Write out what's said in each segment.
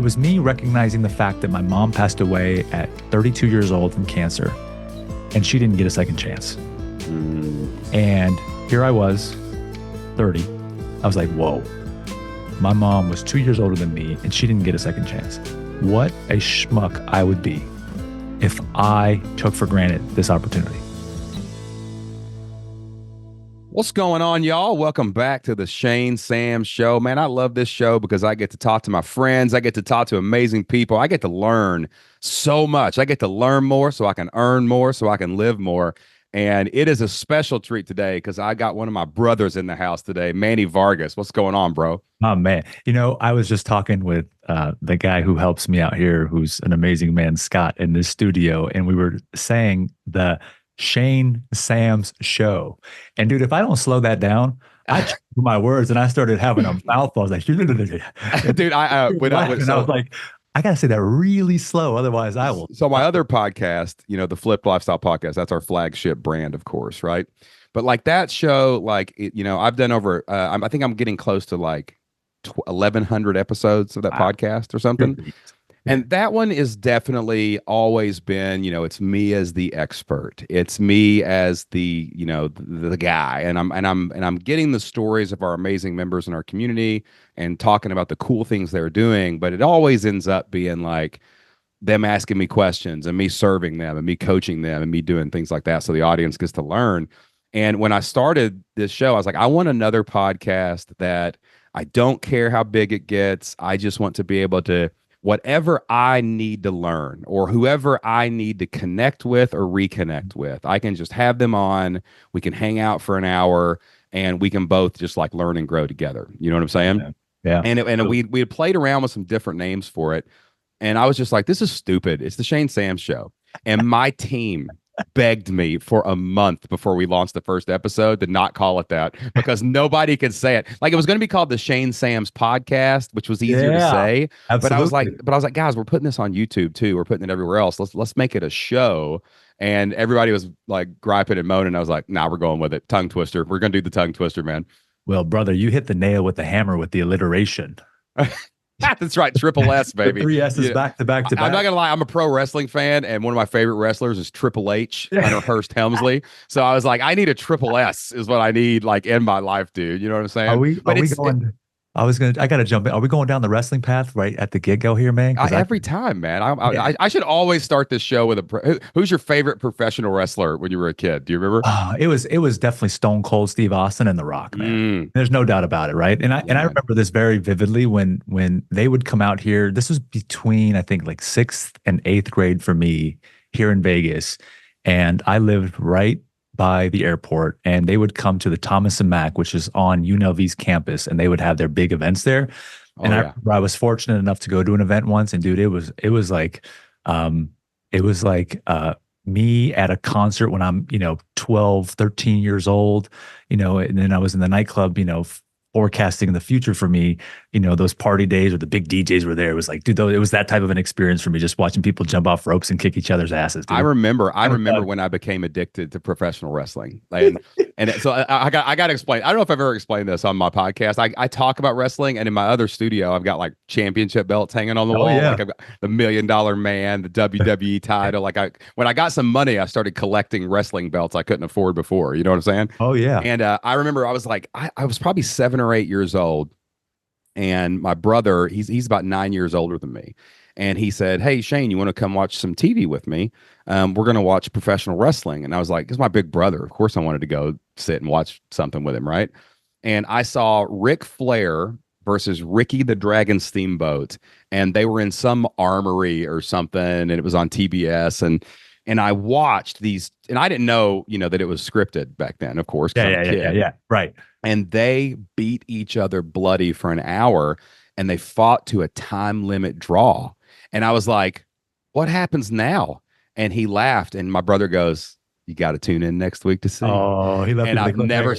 It was me recognizing the fact that my mom passed away at 32 years old from cancer, and she didn't get a second chance. And here I was, 30. I was like, whoa, my mom was 2 years older than me, and she didn't get a second chance. What a schmuck I would be if I took for granted this opportunity. What's going on, y'all? Welcome back to the Shane Sam Show. Man, I love this show because I get to talk to my friends. I get to talk to amazing people. I get to learn so much. I get to learn more so I can earn more, so I can live more. And it is a special treat today because I got one of my brothers in the house today, Manny Vargas. What's going on, bro? Oh, man. You know, I was just talking with the guy who helps me out here, who's an amazing man, Scott, in this studio. And we were saying the Shane Sam's Show. And dude, if I don't slow that down, I checked my words and I started having a mouthful. I was like, dude, I was like, I got to say that really slow. Otherwise I will. So my other podcast, you know, the Flip Lifestyle podcast, that's our flagship brand, of course. Right. But like that show, like, you know, I've done over, I think I'm getting close to like 1,100 episodes of that podcast or something. And that one is definitely always been, you know, it's me as the expert. It's me as the, you know, the guy. And I'm getting the stories of our amazing members in our community and talking about the cool things they're doing. But it always ends up being like them asking me questions and me serving them and me coaching them and me doing things like that. So the audience gets to learn. And when I started this show, I was like, I want another podcast that I don't care how big it gets. I just want to be able to, whatever I need to learn or whoever I need to connect with or reconnect with, I can just have them on. We can hang out for an hour and we can both just like learn and grow together. You know what I'm saying? Yeah. And we had played around with some different names for it. And I was just like, this is stupid. It's the Shane Sam Show. And my team begged me for a month before we launched the first episode to not call it that because nobody could say it. Like it was going to be called the Shane Sam's Podcast, which was easier to say. Absolutely. But I was like, guys, we're putting this on YouTube too. We're putting it everywhere else. Let's make it a show. And everybody was like griping and moaning. I was like, nah, we're going with it. Tongue twister. We're going to do the tongue twister, man. Well, brother, you hit the nail with the hammer with the alliteration. That's right. Triple S, baby. 3 S's back to back to back. I'm not going to lie. I'm a pro wrestling fan. And one of my favorite wrestlers is Triple H, Hunter Hearst Helmsley. So I was like, I need a triple S is what I need like in my life, dude. You know what I'm saying? I got to jump in. Are we going down the wrestling path right at the get-go here, man? Every time, man. I should always start this show with who's your favorite professional wrestler when you were a kid? Do you remember? It was definitely Stone Cold Steve Austin and The Rock, man. There's no doubt about it, right? And I remember this very vividly when they would come out here. This was between, I think, like 6th and 8th grade for me here in Vegas. And I lived right by the airport, and they would come to the Thomas and Mack, which is on UNLV's campus, and they would have their big events there. I was fortunate enough to go to an event once, and dude, it was like me at a concert when I'm, 12, 13 years old, and then I was in the nightclub, forecasting the future for me, those party days where the big DJs were there. It was like, dude, it was that type of an experience for me, just watching people jump off ropes and kick each other's asses. Dude. I remember when I became addicted to professional wrestling. So I got to explain. I don't know if I've ever explained this on my podcast. I talk about wrestling, and in my other studio, I've got like championship belts hanging on the wall. Yeah. Like I've got the $1 Million Man, the WWE title. When I got some money, I started collecting wrestling belts I couldn't afford before. You know what I'm saying? Oh yeah. And I remember I was like, I was probably 7 or 8 years old. And my brother, he's about 9 years older than me. And he said, hey, Shane, you want to come watch some TV with me? We're going to watch professional wrestling. And I was like, this is my big brother. Of course I wanted to go sit and watch something with him, right? And I saw Ric Flair versus Ricky the Dragon Steamboat. And they were in some armory or something. And it was on TBS. And I watched these, and I didn't know, that it was scripted back then, of course. Yeah. Right. And they beat each other bloody for an hour, and they fought to a time limit draw. And I was like, what happens now? And he laughed, and my brother goes, you got to tune in next week to see. Oh, he loved it. And I've never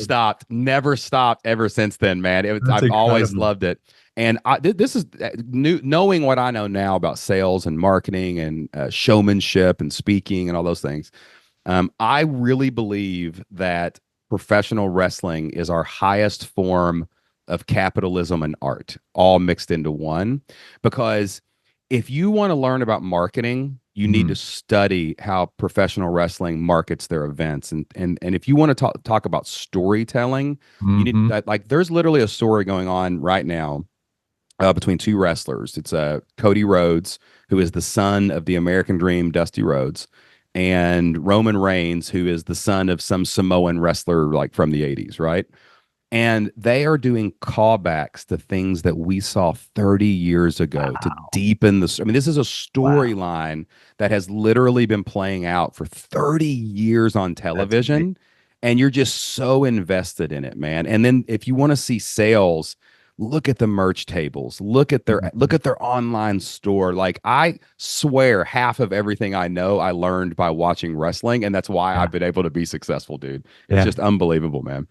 stopped ever since then, man. I've always loved it. And this is knowing what I know now about sales and marketing and showmanship and speaking and all those things. I really believe that professional wrestling is our highest form of capitalism and art, all mixed into one. Because if you want to learn about marketing, you need to study how professional wrestling markets their events. And if you want to talk about storytelling, you need like there's literally a story going on right now between two wrestlers. It's Cody Rhodes, who is the son of the American Dream, Dusty Rhodes, and Roman Reigns, who is the son of some Samoan wrestler like from the 80s, right? And they are doing callbacks to things that we saw 30 years ago to deepen the. I mean, this is a storyline that has literally been playing out for 30 years on television, and you're just so invested in it, man. And then if you want to see sales, look at the merch tables, look at their online store. Like, I swear half of everything I know I learned by watching wrestling, and that's why I've been able to be successful, dude. It's just unbelievable, man.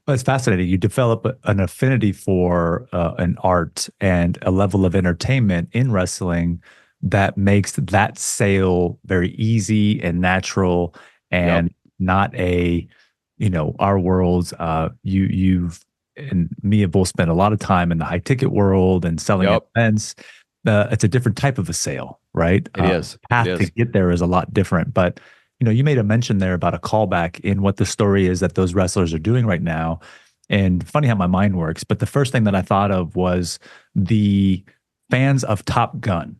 Well, it's fascinating. You develop an affinity for an art and a level of entertainment in wrestling that makes that sale very easy and natural, and not a, our worlds. You've and me have both spent a lot of time in the high ticket world and selling events. It's a different type of a sale, right? It is. The path to get there is a lot different. But you made a mention there about a callback in what the story is that those wrestlers are doing right now. And funny how my mind works. But the first thing that I thought of was the fans of Top Gun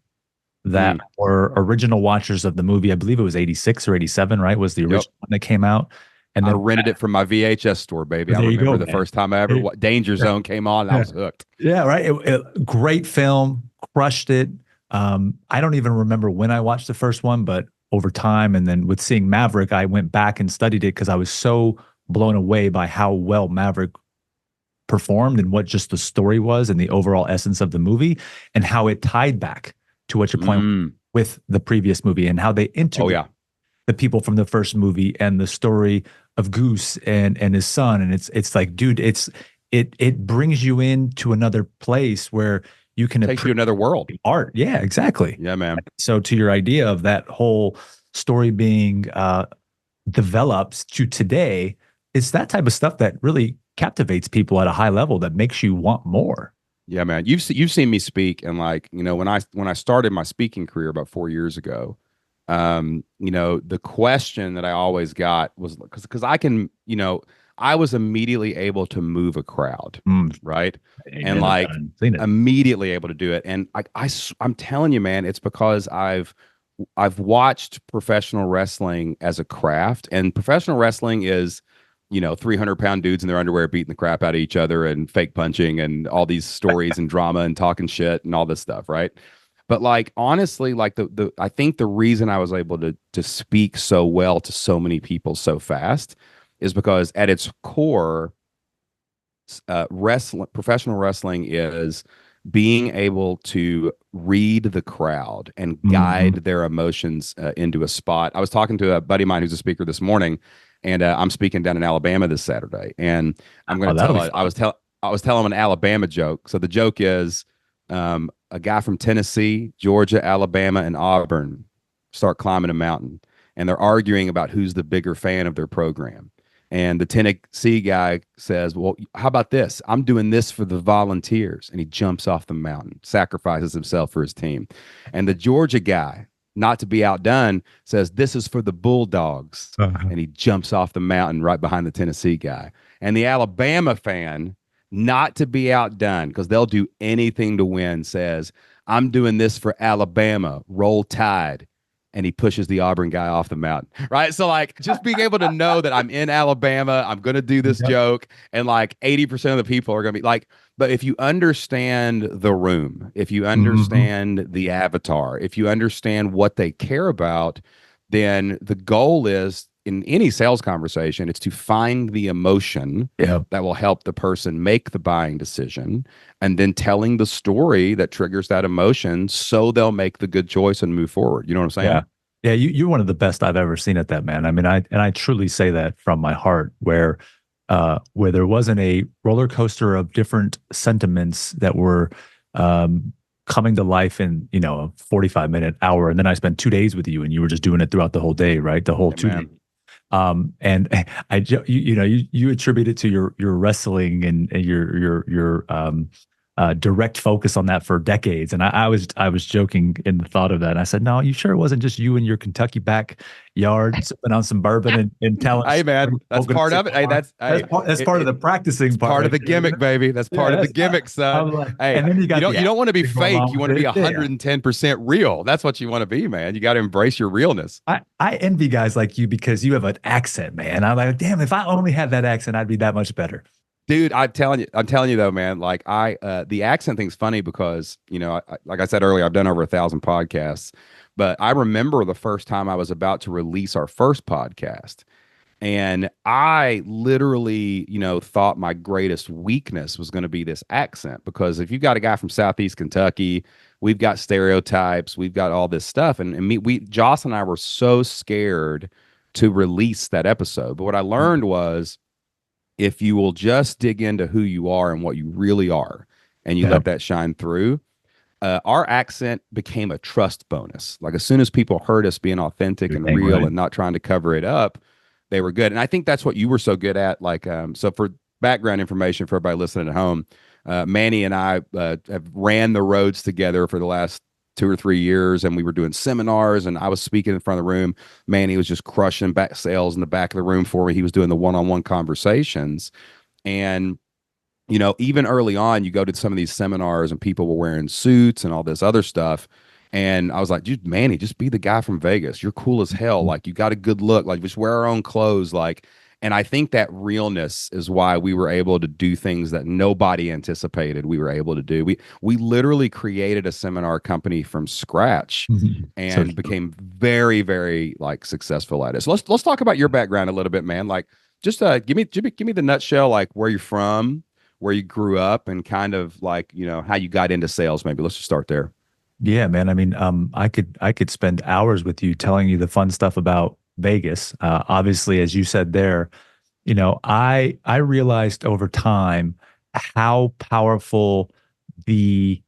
that were original watchers of the movie. I believe it was 86 or 87, right? Was the original one that came out. And then I rented it from my VHS store, baby. I remember the first time I ever Danger Zone came on, and I was hooked. Yeah, right. Great film, crushed it. I don't even remember when I watched the first one, but over time, and then with seeing Maverick, I went back and studied it because I was so blown away by how well Maverick performed and what just the story was and the overall essence of the movie, and how it tied back to what your point with the previous movie, and how they integrated the people from the first movie and the story of Goose and his son. And it's like, dude, it brings you into another place where you can take you to another world. Art. Yeah, exactly. Yeah, man. So to your idea of that whole story being developed to today, it's that type of stuff that really captivates people at a high level that makes you want more. Yeah, man. You've seen me speak, and like, when I started my speaking career about 4 years ago, the question that I always got was because I was immediately able to move a crowd, right? And like immediately able to do it. And I'm telling you, man, it's because I've watched professional wrestling as a craft, and professional wrestling is, 300-pound dudes in their underwear beating the crap out of each other and fake punching and all these stories and drama and talking shit and all this stuff, right? But like, honestly, like I think the reason I was able to speak so well to so many people so fast is because at its core, professional wrestling is being able to read the crowd and guide their emotions into a spot. I was talking to a buddy of mine who's a speaker this morning, and I'm speaking down in Alabama this Saturday, and I'm going to I was telling him an Alabama joke. So the joke is, a guy from Tennessee, Georgia, Alabama, and Auburn start climbing a mountain, and they're arguing about who's the bigger fan of their program. And the Tennessee guy says, well, how about this? I'm doing this for the Volunteers. And he jumps off the mountain, sacrifices himself for his team. And the Georgia guy, not to be outdone, says, this is for the Bulldogs. And he jumps off the mountain right behind the Tennessee guy. And the Alabama fan, not to be outdone, because they'll do anything to win, says, I'm doing this for Alabama. Roll Tide. And he pushes the Auburn guy off the mountain, right? So like, just being able to know that I'm in Alabama, I'm going to do this joke, and like 80% of the people are going to be like, but if you understand the room, if you understand the avatar, if you understand what they care about, then the goal is, in any sales conversation, it's to find the emotion that will help the person make the buying decision, and then telling the story that triggers that emotion so they'll make the good choice and move forward. You know what I'm saying? Yeah. You're one of the best I've ever seen at that, man. I mean, I truly say that from my heart, where there wasn't a roller coaster of different sentiments that were coming to life in, a 45-minute hour. And then I spent 2 days with you, and you were just doing it throughout the whole day, right? The whole 2 days. And you attribute it to your wrestling and your direct focus on that for decades. And I was joking in the thought of that. And I said, no, you sure it wasn't just you in your Kentucky backyard sipping on some bourbon and telling Hey man, that's part of it. Hey, that's part of the practicing part. Part of the gimmick, baby. That's part of the gimmick, son. Like, hey, and then you don't want to be fake. You want to be 110% real. That's what you want to be, man. You got to embrace your realness. I envy guys like you because you have an accent, man. I'm like, damn, if I only had that accent, I'd be that much better. Dude, I'm telling you though, man, like the accent thing's funny because, like I said earlier, I've done over 1,000 podcasts, but I remember the first time I was about to release our first podcast. And I literally, thought my greatest weakness was going to be this accent, because if you've got a guy from Southeast Kentucky, we've got stereotypes, we've got all this stuff. And Joss and I were so scared to release that episode. But what I learned was, if you will just dig into who you are and what you really are, and you let that shine through, our accent became a trust bonus. Like as soon as people heard us being authentic and real and not trying to cover it up, they were good. And I think that's what you were so good at. Like, so for background information for everybody listening at home, Manny and I have ran the roads together for the last 2 or 3 years, and we were doing seminars, and I was speaking in front of the room. Manny was just crushing back sales in the back of the room for me. He was doing the one-on-one conversations. And, even early on, you go to some of these seminars and people were wearing suits and all this other stuff. And I was like, dude, Manny, just be the guy from Vegas. You're cool as hell. Like, you got a good look. Like, just wear our own clothes. Like, and I think that realness is why we were able to do things that nobody anticipated we were able to do. We literally created a seminar company from scratch and became very, very like successful at it. So let's talk about your background a little bit, man. Like, just give me the nutshell, like where you're from, where you grew up, and kind of like, how you got into sales. Maybe let's just start there. Yeah, man. I mean, I could spend hours with you telling you the fun stuff about Vegas. Obviously, as you said there, I realized over time how powerful the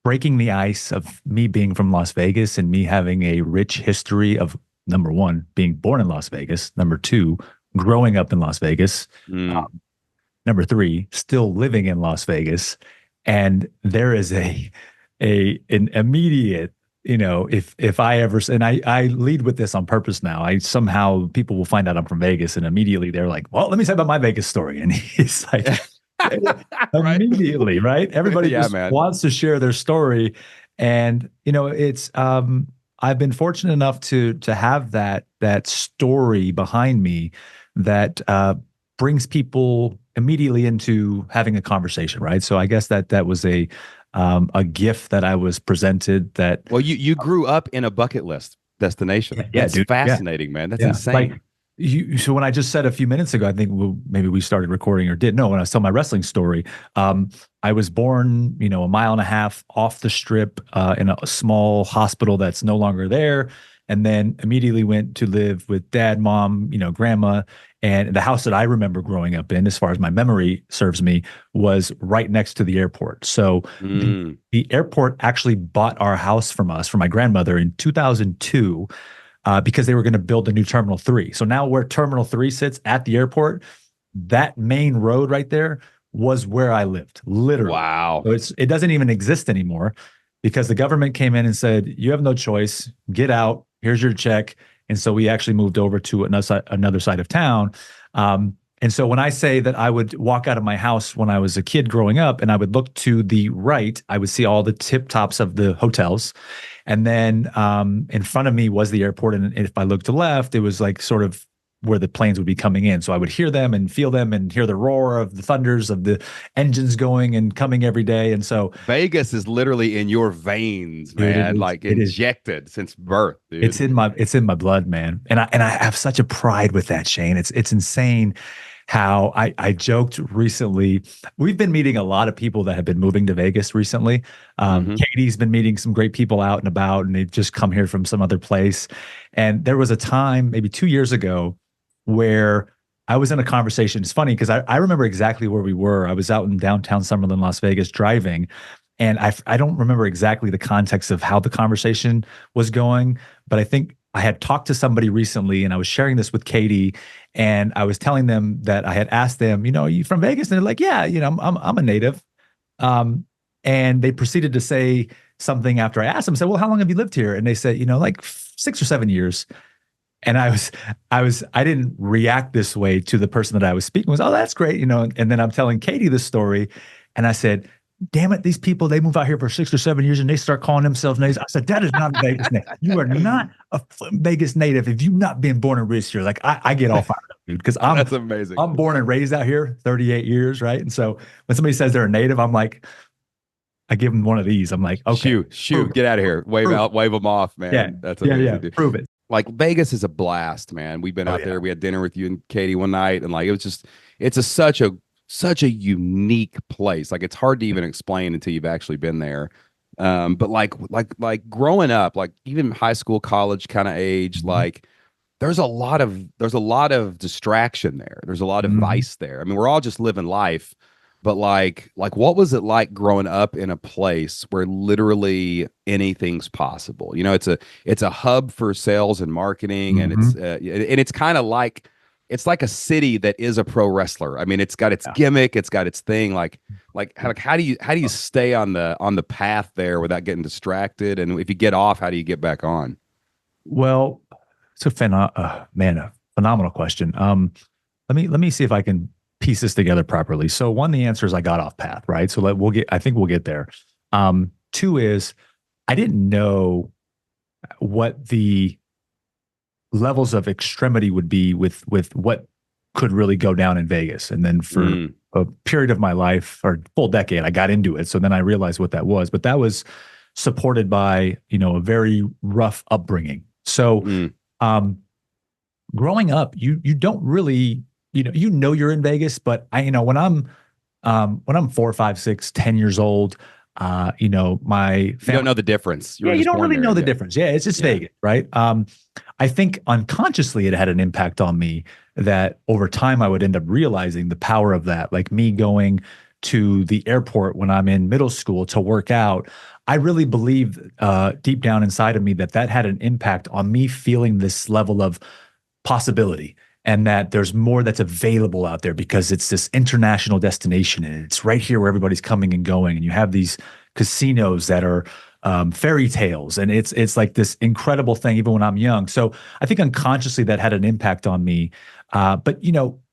breaking the ice of me being from Las Vegas and me having a rich history of, number one, being born in Las Vegas, number two, growing up in Las Vegas, number three, still living in Las Vegas. And there is an immediate, if I ever, and I lead with this on purpose now, somehow people will find out I'm from Vegas and immediately they're like, well, let me say about my Vegas story. And he's like, immediately, right? Everybody wants to share their story. And, it's, I've been fortunate enough to have that story behind me that brings people immediately into having a conversation, right? So I guess that was a gift that I was presented. That well, you grew up in a bucket list destination. Yeah, that's dude, fascinating, man. That's insane. Like, so when I just said a few minutes ago, I think maybe we started recording or did. No, when I was telling my wrestling story, I was born, a mile and a half off the strip in a small hospital that's no longer there. And then immediately went to live with dad, mom, grandma. And the house that I remember growing up in, as far as my memory serves me, was right next to the airport. So the airport actually bought our house from us, from my grandmother, in 2002 because they were going to build a new Terminal 3. So now where Terminal 3 sits at the airport, that main road right there was where I lived, literally. Wow. So it doesn't even exist anymore because the government came in and said, you have no choice, get out, here's your check. And so we actually moved over to another side of town. And so when I say that I would walk out of my house when I was a kid growing up and I would look to the right, I would see all the tip tops of the hotels. And then in front of me was the airport. And if I looked to the left, it was like sort of where the planes would be coming in. So I would hear them and feel them and hear the roar of the thunders of the engines going and coming every day. And so Vegas is literally in your veins, man, like injected since birth. Dude. It's in my blood, man. And I have such a pride with that, Shane. It's insane how I joked recently. We've been meeting a lot of people that have been moving to Vegas recently. Katie's been meeting some great people out and about, and they've just come here from some other place. And there was a time, maybe 2 years ago, where I was in a conversation. It's funny because I remember exactly where we were. I was out in downtown Summerlin, Las Vegas, driving. And I don't remember exactly the context of how the conversation was going, but I think I had talked to somebody recently and I was sharing this with Katie, and I was telling them that I had asked them, are you from Vegas? And they're like, yeah, I'm a native. Um, and they proceeded to say something after I asked them, said, well, how long have you lived here? And they said, like 6 or 7 years. And I didn't react this way to the person that I was speaking with. Oh, that's great. And then I'm telling Katie this story. And I said, damn it, these people, they move out here for 6 or 7 years and they start calling themselves natives. I said, that is not a Vegas native. You are not a Vegas native if you've not been born and raised here. Like I get all fired up, dude, because that's amazing. I'm born and raised out here 38 years, right? And so when somebody says they're a native, I'm like, I give them one of these. I'm like, okay, shoo, get out of here. Wave them off, man. Yeah, that's amazing. Yeah. Prove it. Like Vegas is a blast, man. We've been out there. We had dinner with you and Katie one night, and like it's such a unique place. Like it's hard to even explain until you've actually been there. But like growing up, like even high school, college kind of age, like there's a lot of distraction there. There's a lot of vice there. I mean, we're all just living life. But like what was it like growing up in a place where literally anything's possible? It's a hub for sales and marketing, and it's kind of like it's like a city that is a pro wrestler. I mean, it's got its gimmick, it's got its thing. Like how do you stay on the path there without getting distracted? And if you get off, how do you get back on? Well, it's a phenomenal question. Let me see if I can piece this together properly. So one, the answer is I got off path, right? So I think we'll get there. Two is I didn't know what the levels of extremity would be with what could really go down in Vegas. And then for a period of my life, or full decade, I got into it. So then I realized what that was, but that was supported by, a very rough upbringing. So, growing up, you don't really, you're in Vegas, but when I'm 4, 5, 6, 10 years old, my family, you don't know the difference. You don't really know the difference. Yeah, it's just Vegas, right? I think unconsciously it had an impact on me that over time I would end up realizing the power of that. Like me going to the airport when I'm in middle school to work out, I really believe deep down inside of me that had an impact on me feeling this level of possibility, and that there's more that's available out there because it's this international destination and it's right here where everybody's coming and going. And you have these casinos that are fairy tales, and it's like this incredible thing even when I'm young. So I think unconsciously that had an impact on me. But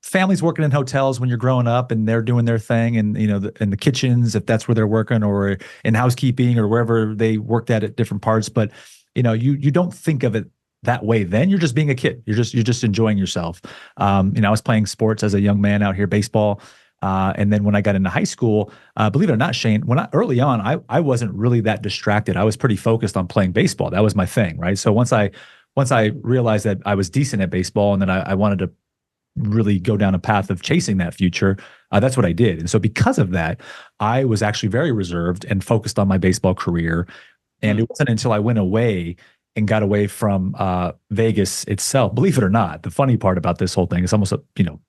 families working in hotels when you're growing up and they're doing their thing, and in the kitchens, if that's where they're working, or in housekeeping or wherever they worked at different parts. But you don't think of it that way then. You're just being a kid. You're just enjoying yourself. I was playing sports as a young man out here, baseball. And then when I got into high school, believe it or not, Shane, early on, I wasn't really that distracted. I was pretty focused on playing baseball. That was my thing, right? So once I realized that I was decent at baseball and that I wanted to really go down a path of chasing that future, that's what I did. And so because of that, I was actually very reserved and focused on my baseball career. And it wasn't until I went away and got away from Vegas itself. Believe it or not, the funny part about this whole thing is almost a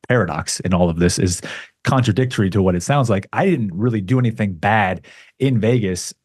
paradox in all of this, is contradictory to what it sounds like. I didn't really do anything bad in Vegas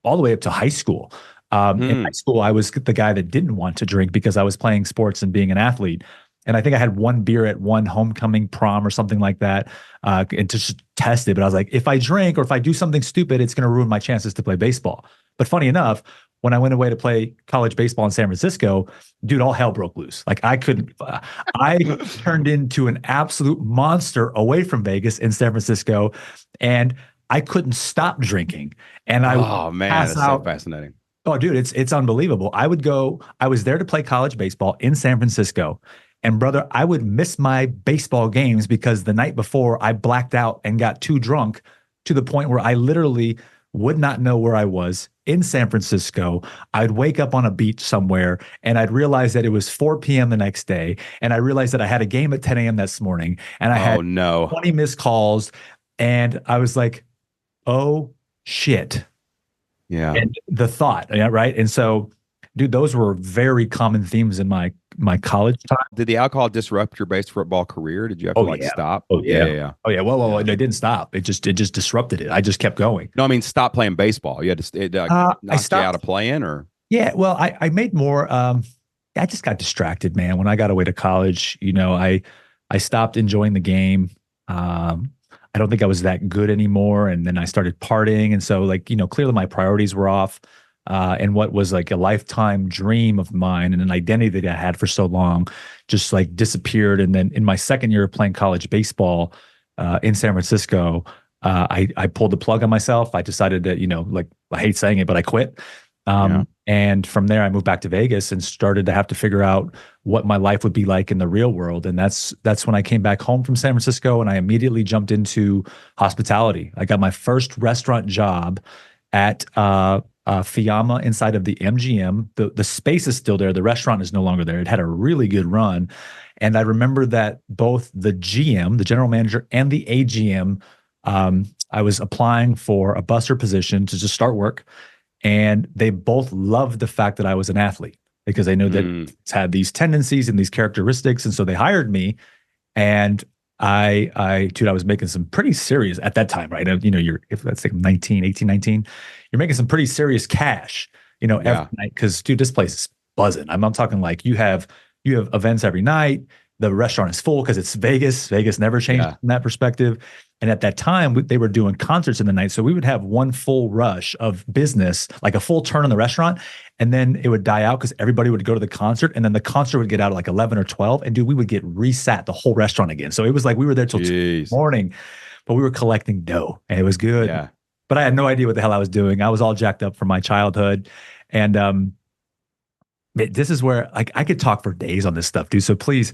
all the way up to high school. In high school, I was the guy that didn't want to drink because I was playing sports and being an athlete. And I think I had one beer at one homecoming prom or something like that, and to just test it. But I was like, if I drink or if I do something stupid, it's going to ruin my chances to play baseball. But funny enough, when I went away to play college baseball in San Francisco, dude, all hell broke loose. Like I turned into an absolute monster away from Vegas in San Francisco, and I couldn't stop drinking. And that's so fascinating. Oh, dude, it's unbelievable. I was there to play college baseball in San Francisco. And brother, I would miss my baseball games because the night before I blacked out and got too drunk to the point where I literally would not know where I was in San Francisco. I'd wake up on a beach somewhere and I'd realize that it was 4 p.m. the next day. And I realized that I had a game at 10 a.m. this morning and I had 20 missed calls. And I was like, oh shit. Yeah. And the thought, right? And so, dude, those were very common themes in my college time. Did the alcohol disrupt your baseball career? Did you have to stop? Oh yeah. Oh yeah. Well, it didn't stop. It just disrupted it. I just kept going. No, I mean, stop playing baseball. You had to knock you out of playing, or? Yeah. Well, I made more. I just got distracted, man. When I got away to college, I stopped enjoying the game. I I don't think I was that good anymore. And then I started partying. And so, like, clearly my priorities were off. And what was like a lifetime dream of mine and an identity that I had for so long just like disappeared. And then in my second year of playing college baseball in San Francisco, I pulled the plug on myself. I decided that, like, I hate saying it, but I quit. Yeah. And from there, I moved back to Vegas and started to have to figure out what my life would be like in the real world. And that's when I came back home from San Francisco, and I immediately jumped into hospitality. I got my first restaurant job at Fiamma inside of the MGM. The space is still there. The restaurant is no longer there. It had a really good run. And I remember that both the GM, the general manager, and the AGM, I was applying for a busser position to just start work. And they both loved the fact that I was an athlete because they knew that it's had these tendencies and these characteristics. And so they hired me. And dude, I was making some pretty serious at that time, right? If let's say 18, 19, you're making some pretty serious cash, every night. Cause dude, this place is buzzing. I'm talking like you have events every night. The restaurant is full because it's Vegas. Vegas never changed from that perspective. And at that time, they were doing concerts in the night. So we would have one full rush of business, like a full turn in the restaurant. And then it would die out because everybody would go to the concert. And then the concert would get out at like 11 or 12. And dude, we would get resat the whole restaurant again. So it was like we were there till 2 in the morning, but we were collecting dough and it was good. Yeah. But I had no idea what the hell I was doing. I was all jacked up from my childhood. And this is where I could talk for days on this stuff, dude. So please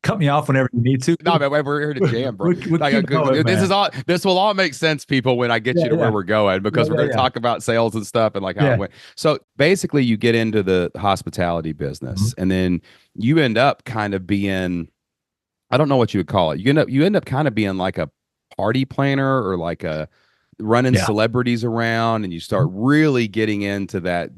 cut me off whenever you need to. No, but we're here to jam, bro. This will all make sense, people, when I get you to where we're going, because we're going to talk about sales and stuff and like how it went. So basically you get into the hospitality business and then you end up kind of being, I don't know what you would call it. You end up kind of being like a party planner or like a running celebrities around, and you start really getting into that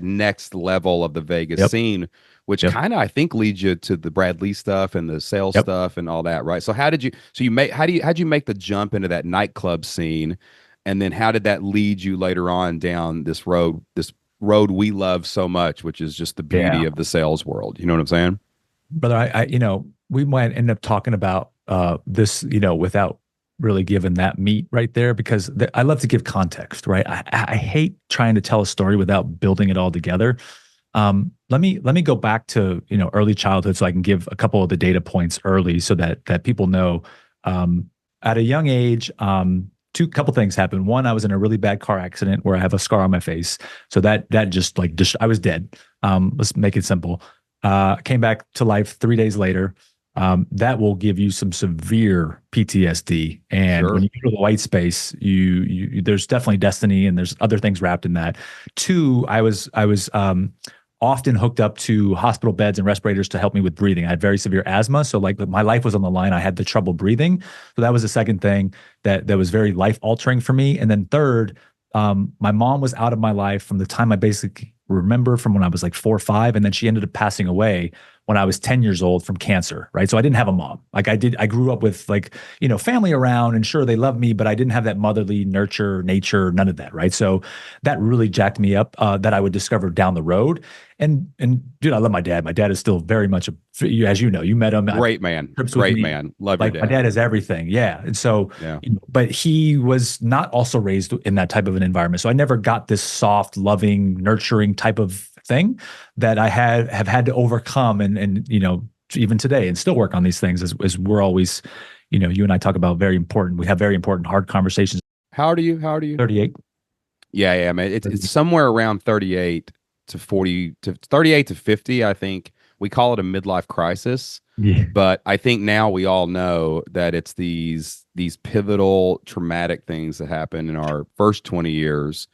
next level of the Vegas scene, which kind of, I think, leads you to the Brad Lee stuff and the sales stuff and all that, right? So how'd you make the jump into that nightclub scene? And then how did that lead you later on down this road we love so much, which is just the beauty of the sales world? You know what I'm saying? Brother, we might end up talking about this, without really giving that meat right there, because I love to give context, right? I hate trying to tell a story without building it all together. Let me go back to, early childhood so I can give a couple of the data points early so that people know. At a young age, couple things happened. One, I was in a really bad car accident where I have a scar on my face. So that just I was dead. Let's make it simple. Came back to life 3 days later. That will give you some severe PTSD. And when you go to the white space, you there's definitely destiny and there's other things wrapped in that. Two, I was often hooked up to hospital beds and respirators to help me with breathing. I had very severe asthma. So like my life was on the line. I had the trouble breathing. So that was the second thing that was very life altering for me. And then third, my mom was out of my life from the time I basically remember, from when I was like 4 or 5. And then she ended up passing away when I was 10 years old from cancer, right? So I didn't have a mom. Like I grew up with family around, and sure, they loved me, but I didn't have that motherly nurture, nature, none of that, right? So that really jacked me up, that I would discover down the road. And dude, I love my dad. My dad is still very much as you know, you met him. Great man. Great man. Love your dad. My dad is everything. Yeah. And so, but he was not also raised in that type of an environment. So I never got this soft, loving, nurturing type of thing that I have had to overcome and even today, and still work on these things as we're always, you and I talk about we have very important hard conversations. How old are you? 38. Yeah, man. It's somewhere around 38 to 40 to 38 to 50. I think we call it a midlife crisis. Yeah. But I think now we all know that it's these pivotal traumatic things that happen in our first 20 years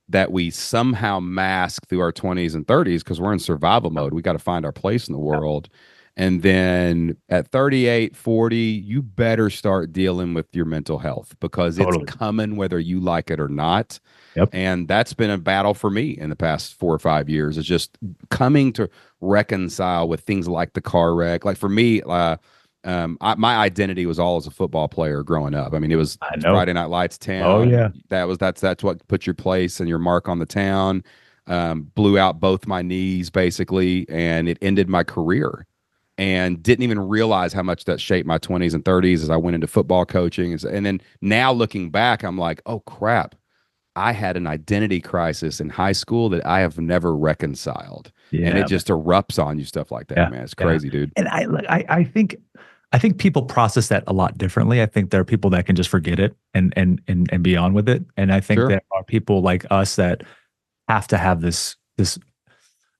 that we somehow mask through our 20s and 30s because we're in survival mode. We got to find our place in the world. And then at 38, 40, you better start dealing with your mental health because it's coming whether you like it or not. Yep. And that's been a battle for me in the past 4 or 5 years, is just coming to reconcile with things like the car wreck. Like for me, my identity was all as a football player growing up. I mean, it was Friday Night Lights 10. Oh yeah. That's what put your place and your mark on the town. Blew out both my knees basically, and it ended my career. and didn't even realize how much that shaped my 20s and 30s as I went into football coaching. And then now looking back, I'm like, oh crap, I had an identity crisis in high school that I have never reconciled. And it Yeah. just erupts on you, stuff like that, Yeah. man. It's Yeah. crazy, dude. And I think people process that a lot differently. I think there are people that can just forget it and be on with it. And I think Sure. there are people like us that have to have this.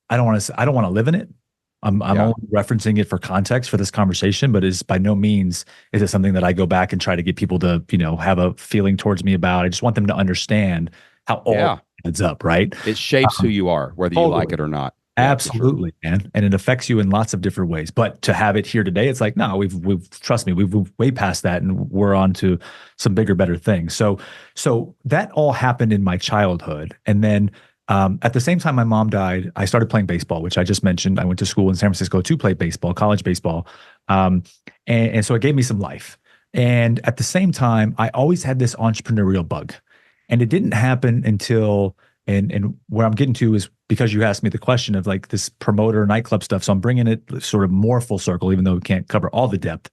I don't want to live in it. I'm Yeah. only referencing it for context for this conversation, but is by no means is it something that I go back and try to get people to, have a feeling towards me about. I just want them to understand how all adds up, right? It shapes who you are, whether you like it or not. Yeah, Absolutely, man. And it affects you in lots of different ways. But to have it here today, it's like, no, we've trust me, we've moved way past that and we're on to some bigger, better things. So that all happened in my childhood. And then at the same time my mom died, I started playing baseball, which I just mentioned. I went to school in San Francisco to play baseball, college baseball. And so it gave me some life. And at the same time, I always had this entrepreneurial bug. And it didn't happen until and where I'm getting to is because you asked me the question of like this promoter nightclub stuff. So I'm bringing it sort of more full circle, even though we can't cover all the depth.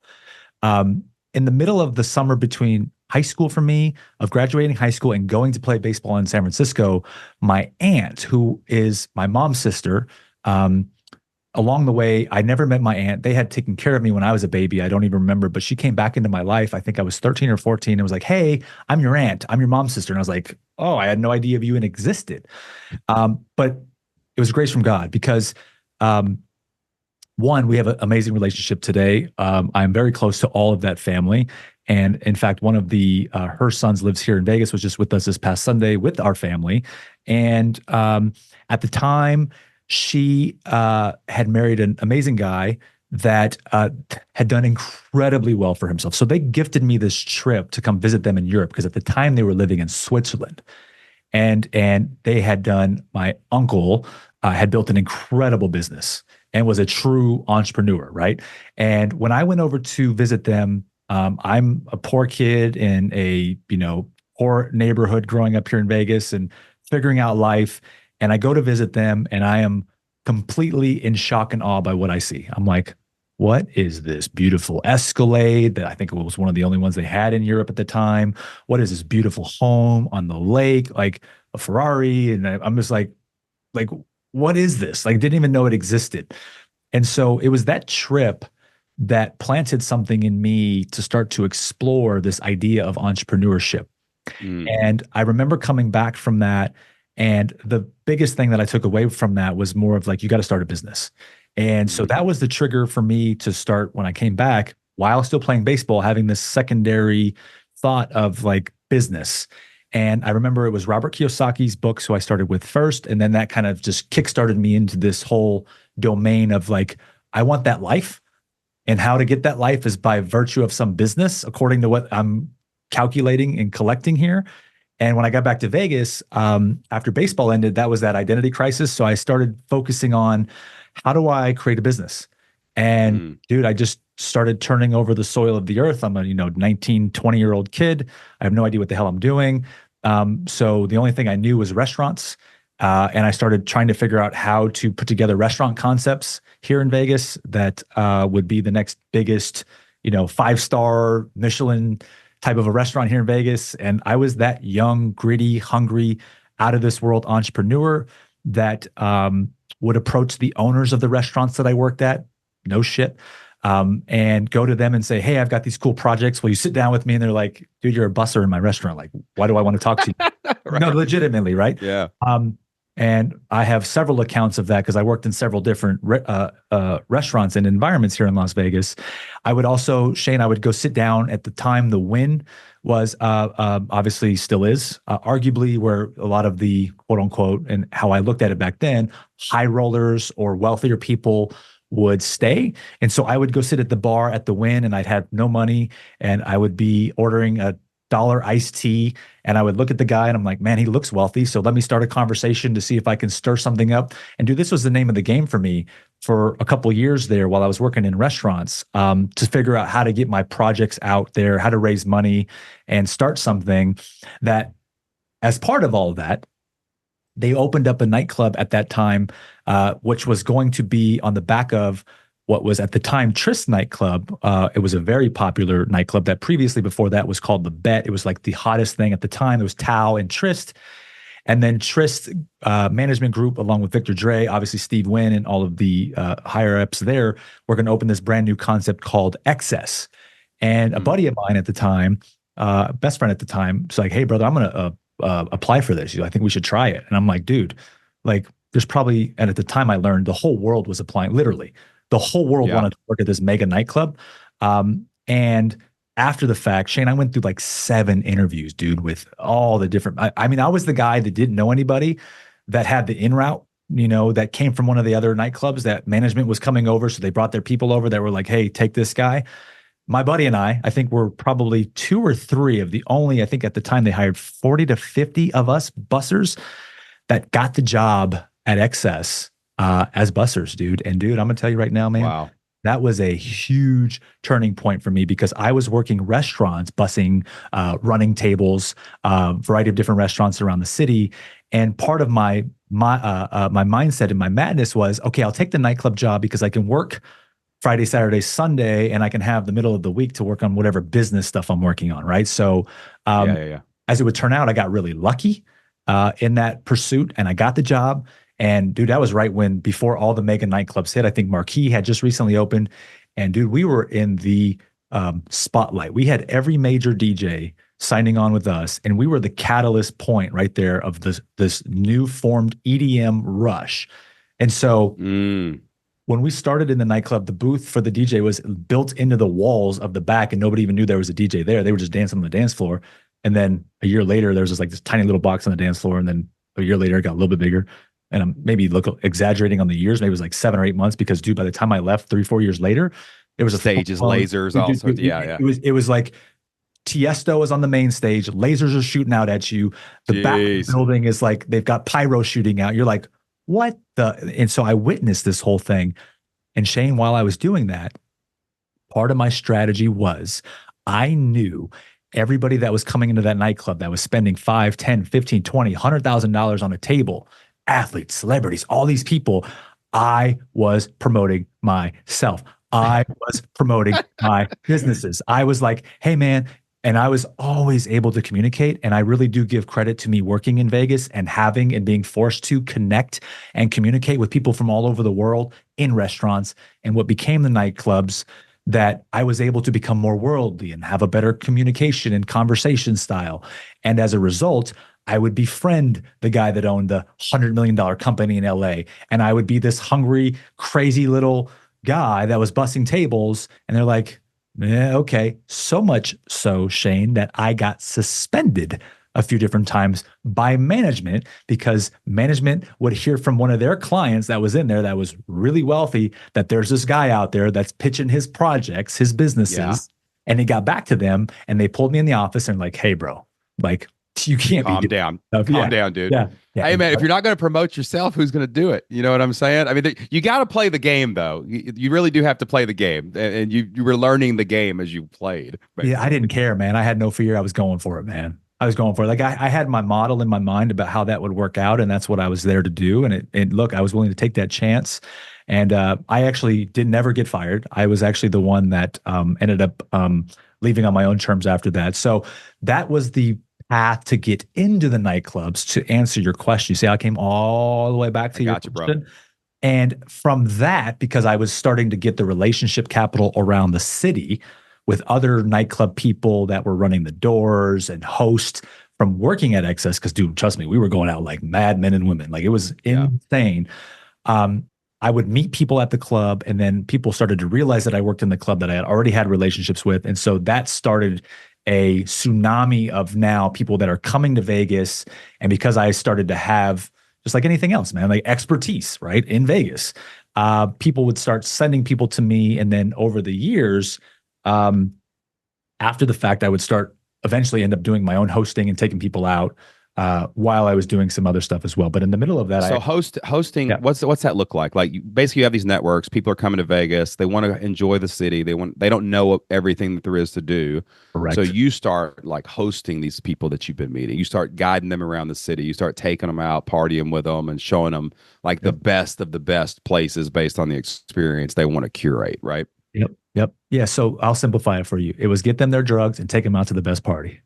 In the middle of the summer between high school for me, of graduating high school and going to play baseball in San Francisco, my aunt, who is my mom's sister, along the way, I never met my aunt. They had taken care of me when I was a baby. I don't even remember, but she came back into my life. I think I was 13 or 14 and was like, hey, I'm your aunt. I'm your mom's sister. And I was like, oh, I had no idea you even existed. But it was grace from God because one, we have an amazing relationship today. I'm very close to all of that family. And in fact, one of her sons lives here in Vegas, was just with us this past Sunday with our family. And at the time, she had married an amazing guy that had done incredibly well for himself. So they gifted me this trip to come visit them in Europe because at the time they were living in Switzerland. And they had done, my uncle had built an incredible business and was a true entrepreneur, right? And when I went over to visit them, I'm a poor kid in a, poor neighborhood growing up here in Vegas and figuring out life. And I go to visit them and I am completely in shock and awe by what I see. I'm like, what is this beautiful Escalade that I think it was one of the only ones they had in Europe at the time? What is this beautiful home on the lake, like a Ferrari? And I'm just like, what is this? Like, didn't even know it existed. And so it was that trip that planted something in me to start to explore this idea of entrepreneurship. And I remember coming back from that. And the biggest thing that I took away from that was more of like, you got to start a business. And so that was the trigger for me to start when I came back while still playing baseball, having this secondary thought of like business. And I remember it was Robert Kiyosaki's books who I started with first. And then that kind of just kickstarted me into this whole domain of like, I want that life. And how to get that life is by virtue of some business, according to what I'm calculating and collecting here. And when I got back to Vegas, after baseball ended, that was that identity crisis. So I started focusing on how do I create a business? And dude, I just started turning over the soil of the earth. I'm a 19, 20-year-old kid. I have no idea what the hell I'm doing. So the only thing I knew was restaurants. And I started trying to figure out how to put together restaurant concepts here in Vegas that would be the next biggest, 5-star Michelin type of a restaurant here in Vegas. And I was that young, gritty, hungry, out of this world entrepreneur that would approach the owners of the restaurants that I worked at, no shit, and go to them and say, hey, I've got these cool projects. Will you sit down with me? And they're like, dude, you're a busser in my restaurant. Like, why do I want to talk to you? Right. No, legitimately, right? Yeah. And I have several accounts of that because I worked in several different restaurants and environments here in Las Vegas. I would also, Shane, I would go sit down at the time. The Win was obviously still is arguably where a lot of the quote unquote, and how I looked at it back then, high rollers or wealthier people would stay. And so I would go sit at the bar at the Win and I'd have no money and I would be ordering a dollar iced tea. And I would look at the guy and I'm like, man, he looks wealthy. So let me start a conversation to see if I can stir something up. And dude, this was the name of the game for me for a couple of years there while I was working in restaurants, to figure out how to get my projects out there, how to raise money and start something that, as part of all of that, they opened up a nightclub at that time, which was going to be on the back of what was at the time Tryst nightclub. It was a very popular nightclub that previously before that was called the Bet. It was like the hottest thing at the time. There was Tao and Tryst. And then Tryst management group, along with Victor Dre, obviously Steve Wynn and all of the higher ups there, were going to open this brand new concept called Excess. And a buddy of mine at the time, best friend at the time, was like, "Hey, brother, I'm going to apply for this. I think we should try it." And I'm like, "Dude, like, there's probably," and at the time I learned the whole world was applying, literally. The whole world wanted to work at this mega nightclub. And after the fact, Shane, I went through like 7 interviews, dude, with all the different, I mean, I was the guy that didn't know anybody that had the in route, that came from one of the other nightclubs that management was coming over. So they brought their people over that were like, "Hey, take this guy." My buddy and I think we're probably 2 or 3 of the only, I think at the time they hired 40 to 50 of us bussers that got the job at XS as bussers, dude. And dude, I'm gonna tell you right now, man, wow, that was a huge turning point for me because I was working restaurants, bussing, running tables, variety of different restaurants around the city. And part of my mindset and my madness was, okay, I'll take the nightclub job because I can work Friday, Saturday, Sunday, and I can have the middle of the week to work on whatever business stuff I'm working on, right? So as it would turn out, I got really lucky in that pursuit and I got the job. And dude, that was right when, before all the mega nightclubs hit, I think Marquee had just recently opened. And dude, we were in the spotlight. We had every major DJ signing on with us. And we were the catalyst point right there of this new formed EDM rush. And so when we started in the nightclub, the booth for the DJ was built into the walls of the back and nobody even knew there was a DJ there. They were just dancing on the dance floor. And then a year later, there was this tiny little box on the dance floor. And then a year later, it got a little bit bigger. And I'm maybe exaggerating on the years. Maybe it was like 7 or 8 months because, dude, by the time I left 3-4 years later, it was a stages, lasers, all sorts. Yeah. It was like Tiesto is on the main stage. Lasers are shooting out at you. The back of the building is like, they've got pyro shooting out. You're like, what the? And so I witnessed this whole thing. And Shane, while I was doing that, part of my strategy was I knew everybody that was coming into that nightclub that was spending 5, 10, 15, 20, $100,000 on a table, athletes, celebrities, all these people, I was promoting myself. I was promoting my businesses. I was like, "Hey man," and I was always able to communicate. And I really do give credit to me working in Vegas and having and being forced to connect and communicate with people from all over the world in restaurants and what became the nightclubs, that I was able to become more worldly and have a better communication and conversation style. And as a result, I would befriend the guy that owned the $100 million company in LA. And I would be this hungry, crazy little guy that was bussing tables. And they're like, "Yeah, okay." So much so, Shane, that I got suspended a few different times by management because management would hear from one of their clients that was in there that was really wealthy that there's this guy out there that's pitching his projects, his businesses. Yeah. And it got back to them and they pulled me in the office and like, "Hey, bro, like, you can't calm down. Calm down, dude. Yeah. Hey, man, if you're not going to promote yourself, who's going to do it? You know what I'm saying? I mean, you got to play the game, though. You really do have to play the game. And you were learning the game as you played. Basically. Yeah, I didn't care, man. I had no fear. I was going for it, man. I was going for it. Like I had my model in my mind about how that would work out. And that's what I was there to do. And look, I was willing to take that chance. And I actually did never get fired. I was actually the one that ended up leaving on my own terms after that. So that was the path to get into the nightclubs. To answer your question, you see, I came all the way back to your question. Bro. And from that, because I was starting to get the relationship capital around the city with other nightclub people that were running the doors and host from working at XS, because dude, trust me, we were going out like mad men and women. Like it was insane. I would meet people at the club and then people started to realize that I worked in the club that I had already had relationships with. And so that started a tsunami of now people that are coming to Vegas. And because I started to have, just like anything else, man, like expertise, right, in Vegas, people would start sending people to me. And then over the years, after the fact, I would start eventually end up doing my own hosting and taking people out. while I was doing some other stuff as well. But in the middle of that, So hosting, yeah, what's that look like? Like basically you have these networks, people are coming to Vegas, they want to enjoy the city, they don't know everything that there is to do. So correct. you start like hosting these people that you've been meeting. You start guiding them around the city. You start taking them out, partying with them and showing them like the Yep. best of the best places based on the experience they want to curate, right? Yep. Yep. Yeah. So I'll simplify it for you. It was get them their drugs and take them out to the best party.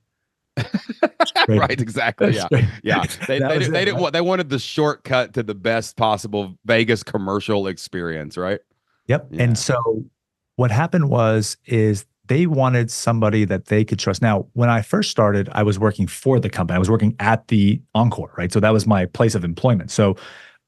Straight up. Right, exactly. Yeah. Straight. Yeah. They That they, was they it, didn't right? want they wanted the shortcut to the best possible Vegas commercial experience, right? Yep. And Yeah. so what happened is they wanted somebody that they could trust. Now, when I first started, I was working for the company. I was working at the Encore, right? So that was my place of employment. So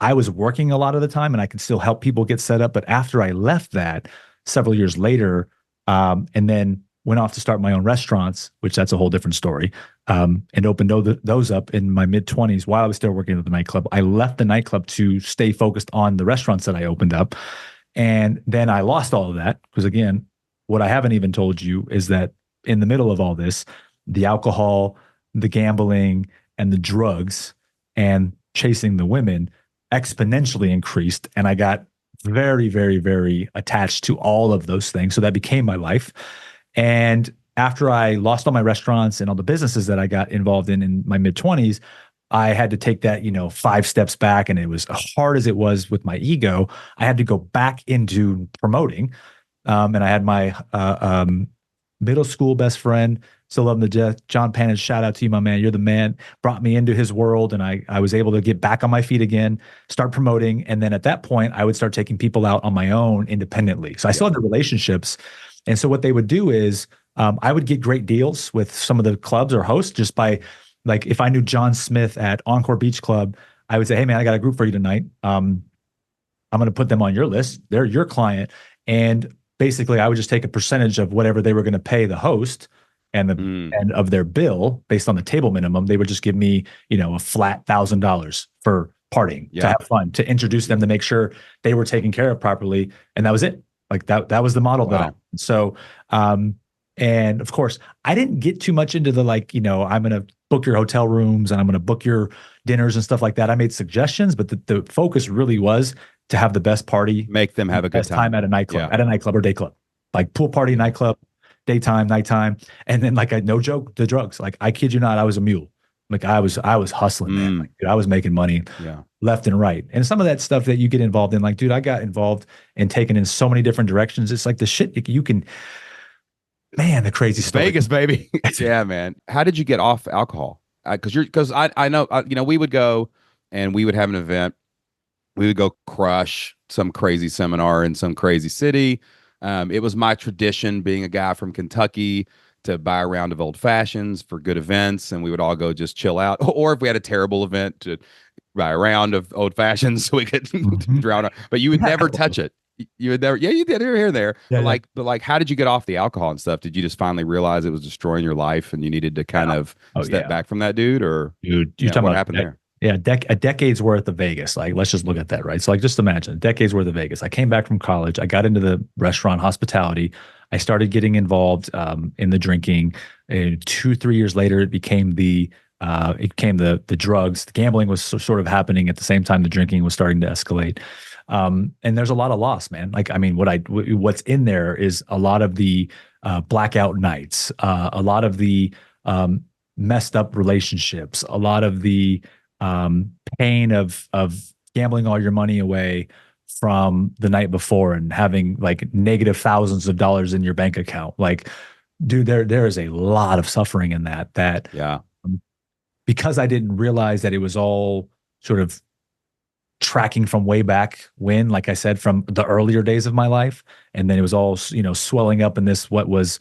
I was working a lot of the time and I could still help people get set up. But after I left that several years later, and then went off to start my own restaurants, which that's a whole different story, and opened those up in my mid 20s while I was still working at the nightclub. I left the nightclub to stay focused on the restaurants that I opened up. And then I lost all of that because, again, what I haven't even told you is that in the middle of all this, the alcohol, the gambling, and the drugs and chasing the women exponentially increased. And I got very, very, very attached to all of those things. So that became my life. And after I lost all my restaurants and all the businesses that I got involved in my mid 20s, I had to take that, 5 steps back. And it was as hard as it was with my ego. I had to go back into promoting. And I had my middle school best friend, still love him to death, John Pannon. Shout out to you, my man. You're the man. Brought me into his world, and I was able to get back on my feet again, start promoting. And then at that point, I would start taking people out on my own independently. So I still Yeah. had the relationships. And so what they would do is I would get great deals with some of the clubs or hosts just by, like, if I knew John Smith at Encore Beach Club, I would say, hey, man, I got a group for you tonight. I'm going to put them on your list. They're your client. And basically, I would just take a percentage of whatever they were going to pay the host and of their bill based on the table minimum. They would just give me, a flat $1,000 for partying, to Yeah. have fun, to introduce them, to make sure they were taken care of properly. And that was it. Like that was the model that Wow. so, and of course, I didn't get too much into the, like, I'm going to book your hotel rooms and I'm going to book your dinners and stuff like that. I made suggestions, but the focus really was to have the best party, Make them have a good best time at a nightclub, Yeah. at a nightclub or day club, like pool party, nightclub, daytime, nighttime. And then, like, no joke, the drugs. Like, I kid you not, I was a mule. Like, I was hustling, man. Like, dude, I was making money Yeah. left and right. And some of that stuff that you get involved in, like, dude, I got involved and taken in so many different directions. It's like the shit you can, man, the crazy story. Vegas, baby. Yeah, man. How did you get off alcohol? Because I know, we would go and we would have an event. We would go crush some crazy seminar in some crazy city. It was my tradition, being a guy from Kentucky, to buy a round of old fashions for good events, and we would all go just chill out. Or if we had a terrible event, to buy a round of old fashions so we could drown out. But you would never touch it. You would never. Yeah, you did here and there. Yeah, but like, how did you get off the alcohol and stuff? Did you just finally realize it was destroying your life and you needed to kind of step back from that, dude? Or dude, you're talking what about happened there? Yeah, a decade's worth of Vegas. Like, let's just look at that, right? So, like, just imagine a decade's worth of Vegas. I came back from college. I got into the restaurant hospitality. I started getting involved in the drinking. And 2-3 years later, it became the drugs. The gambling was sort of happening at the same time the drinking was starting to escalate. And there's a lot of loss, man. Like, I mean, what's in there is a lot of the blackout nights, a lot of the messed up relationships, a lot of the pain of gambling all your money away from the night before and having, like, negative thousands of dollars in your bank account. Like, dude, there is a lot of suffering in that Yeah. because I didn't realize that it was all sort of tracking from way back when, like I said, from the earlier days of my life. And then it was all, swelling up in this, what was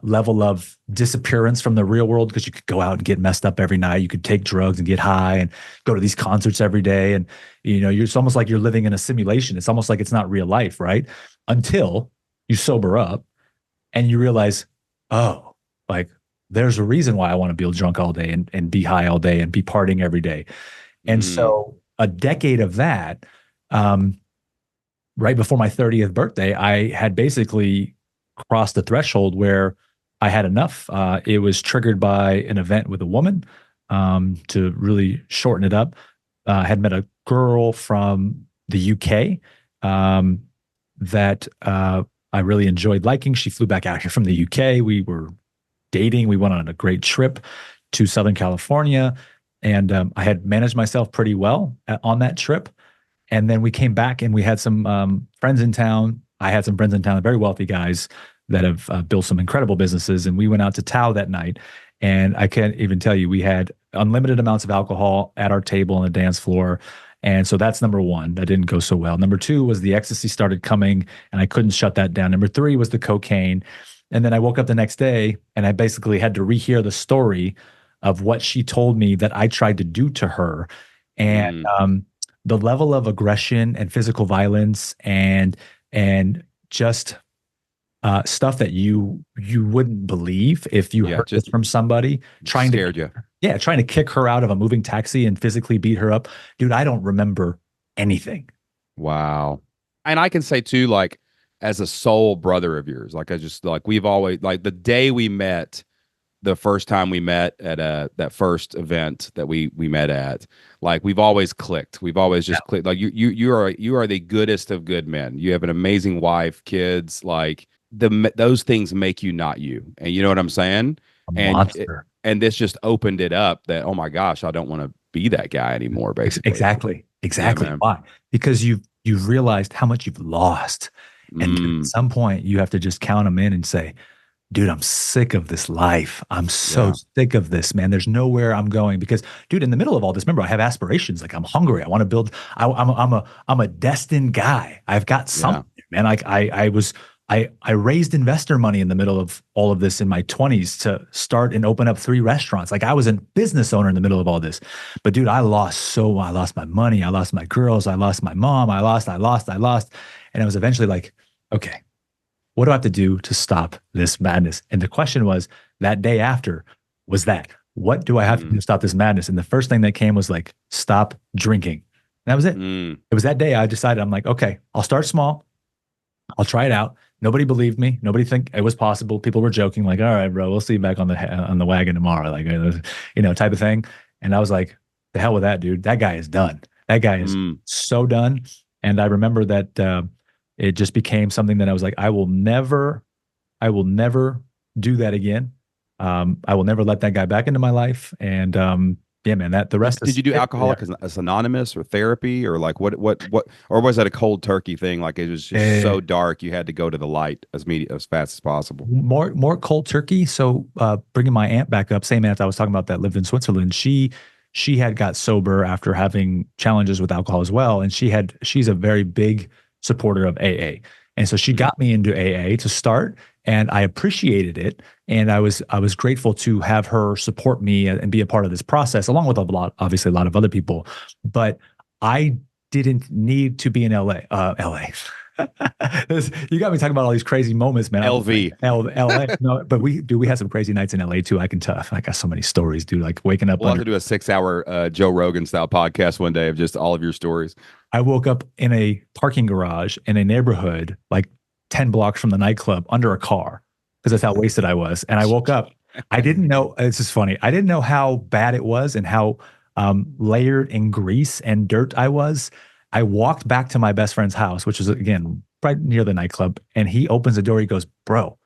level of disappearance from the real world, because you could go out and get messed up every night. You could take drugs and get high and go to these concerts every day. And, it's almost like you're living in a simulation. It's almost like it's not real life, right? Until you sober up and you realize, oh, like, there's a reason why I want to be drunk all day and be high all day and be partying every day. And so a decade of that, right before my 30th birthday, I had basically crossed the threshold where I had enough. It was triggered by an event with a woman. to really shorten it up. Had met a girl from the UK that I really enjoyed liking. She flew back out here from the UK. We were dating. We went on a great trip to Southern California, and I had managed myself pretty well on that trip. And then we came back and we had some friends in town. I had some friends in town, very wealthy guys that have built some incredible businesses. And we went out to Tao that night. And I can't even tell you, we had unlimited amounts of alcohol at our table on the dance floor. And so that's number one. That didn't go so well. Number two was the ecstasy started coming and I couldn't shut that down. Number three was the cocaine. And then I woke up the next day and I basically had to rehear the story of what she told me that I tried to do to her. And the level of aggression and physical violence and just stuff that you wouldn't believe if you heard this from somebody trying to kick her out of a moving taxi and physically beat her up. Dude, I don't remember anything. Wow. And I can say too, like, as a soul brother of yours, like, we've always, like, the day we met, the first time we met at that first event that we met at, like, we've always clicked. We've always just clicked. Like, you are the goodest of good men. You have an amazing wife, kids, like, those things make you not you. And you know what I'm saying? And this just opened it up that, oh my gosh, I don't want to be that guy anymore, basically. Exactly. Yeah, why? Because you've realized how much you've lost. And at some point you have to just count them in and say, dude, I'm sick of this life. I'm so sick of this, man. There's nowhere I'm going because, dude, in the middle of all this, remember, I have aspirations. Like, I'm hungry. I want to build. I'm a destined guy. I've got something, man. Like, I raised investor money in the middle of all of this in my 20s to start and open up 3 restaurants. Like, I was a business owner in the middle of all this. But dude, I lost my money. I lost my girls. I lost my mom. I lost. And I was eventually like, okay, what do I have to do to stop this madness? And the question was, that day after, was that, what do I have to do to stop this madness? And the first thing that came was like, stop drinking. And that was it. It was that day I decided, I'm like, okay, I'll start small. I'll try it out. Nobody believed me. Nobody think it was possible. People were joking, like, all right, bro, we'll see you back on the wagon tomorrow, like, type of thing. And I was like, the hell with that, dude. That guy is done. That guy is so done. And I remember that it just became something that I was like, I will never do that again. I will never let that guy back into my life. And yeah, man, that the rest. Did you do Alcoholics Anonymous or therapy, or like what, or was that a cold turkey thing? Like, it was just so dark you had to go to the light as fast as possible. More cold turkey. So bringing my aunt back up, same aunt I was talking about that lived in Switzerland. She had got sober after having challenges with alcohol as well, and she's a very big supporter of AA, and so she got me into AA to start. And I appreciated it. And I was grateful to have her support me and be a part of this process, along with obviously a lot of other people. But I didn't need to be in LA. You got me talking about all these crazy moments, man. LA. No, but we had some crazy nights in LA too. I can tell. I got so many stories, dude. Like waking up. We'll have to do a 6-hour Joe Rogan style podcast one day of just all of your stories. I woke up in a parking garage in a neighborhood, like 10 blocks from the nightclub, under a car, because that's how wasted I was. And I woke up. I didn't know. This is funny. I didn't know how bad it was and how layered in grease and dirt I was. I walked back to my best friend's house, which was, again, right near the nightclub. And he opens the door. He goes, bro,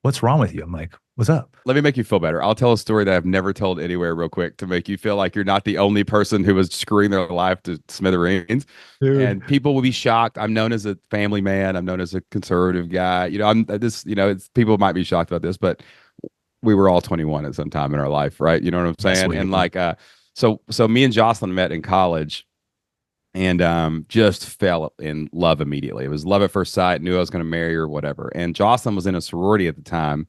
what's wrong with you? I'm like, what's up? Let me make you feel better. I'll tell a story that I've never told anywhere real quick to make you feel like you're not the only person who was screwing their life to smithereens. Dude. And people will be shocked. I'm known as a family man. I'm known as a conservative guy. People might be shocked about this, but we were all 21 at some time in our life, right? You know what I'm saying? And like, so me and Jocelyn met in college. And just fell in love immediately. It was love at first sight. Knew I was going to marry her, whatever. And Jocelyn was in a sorority at the time.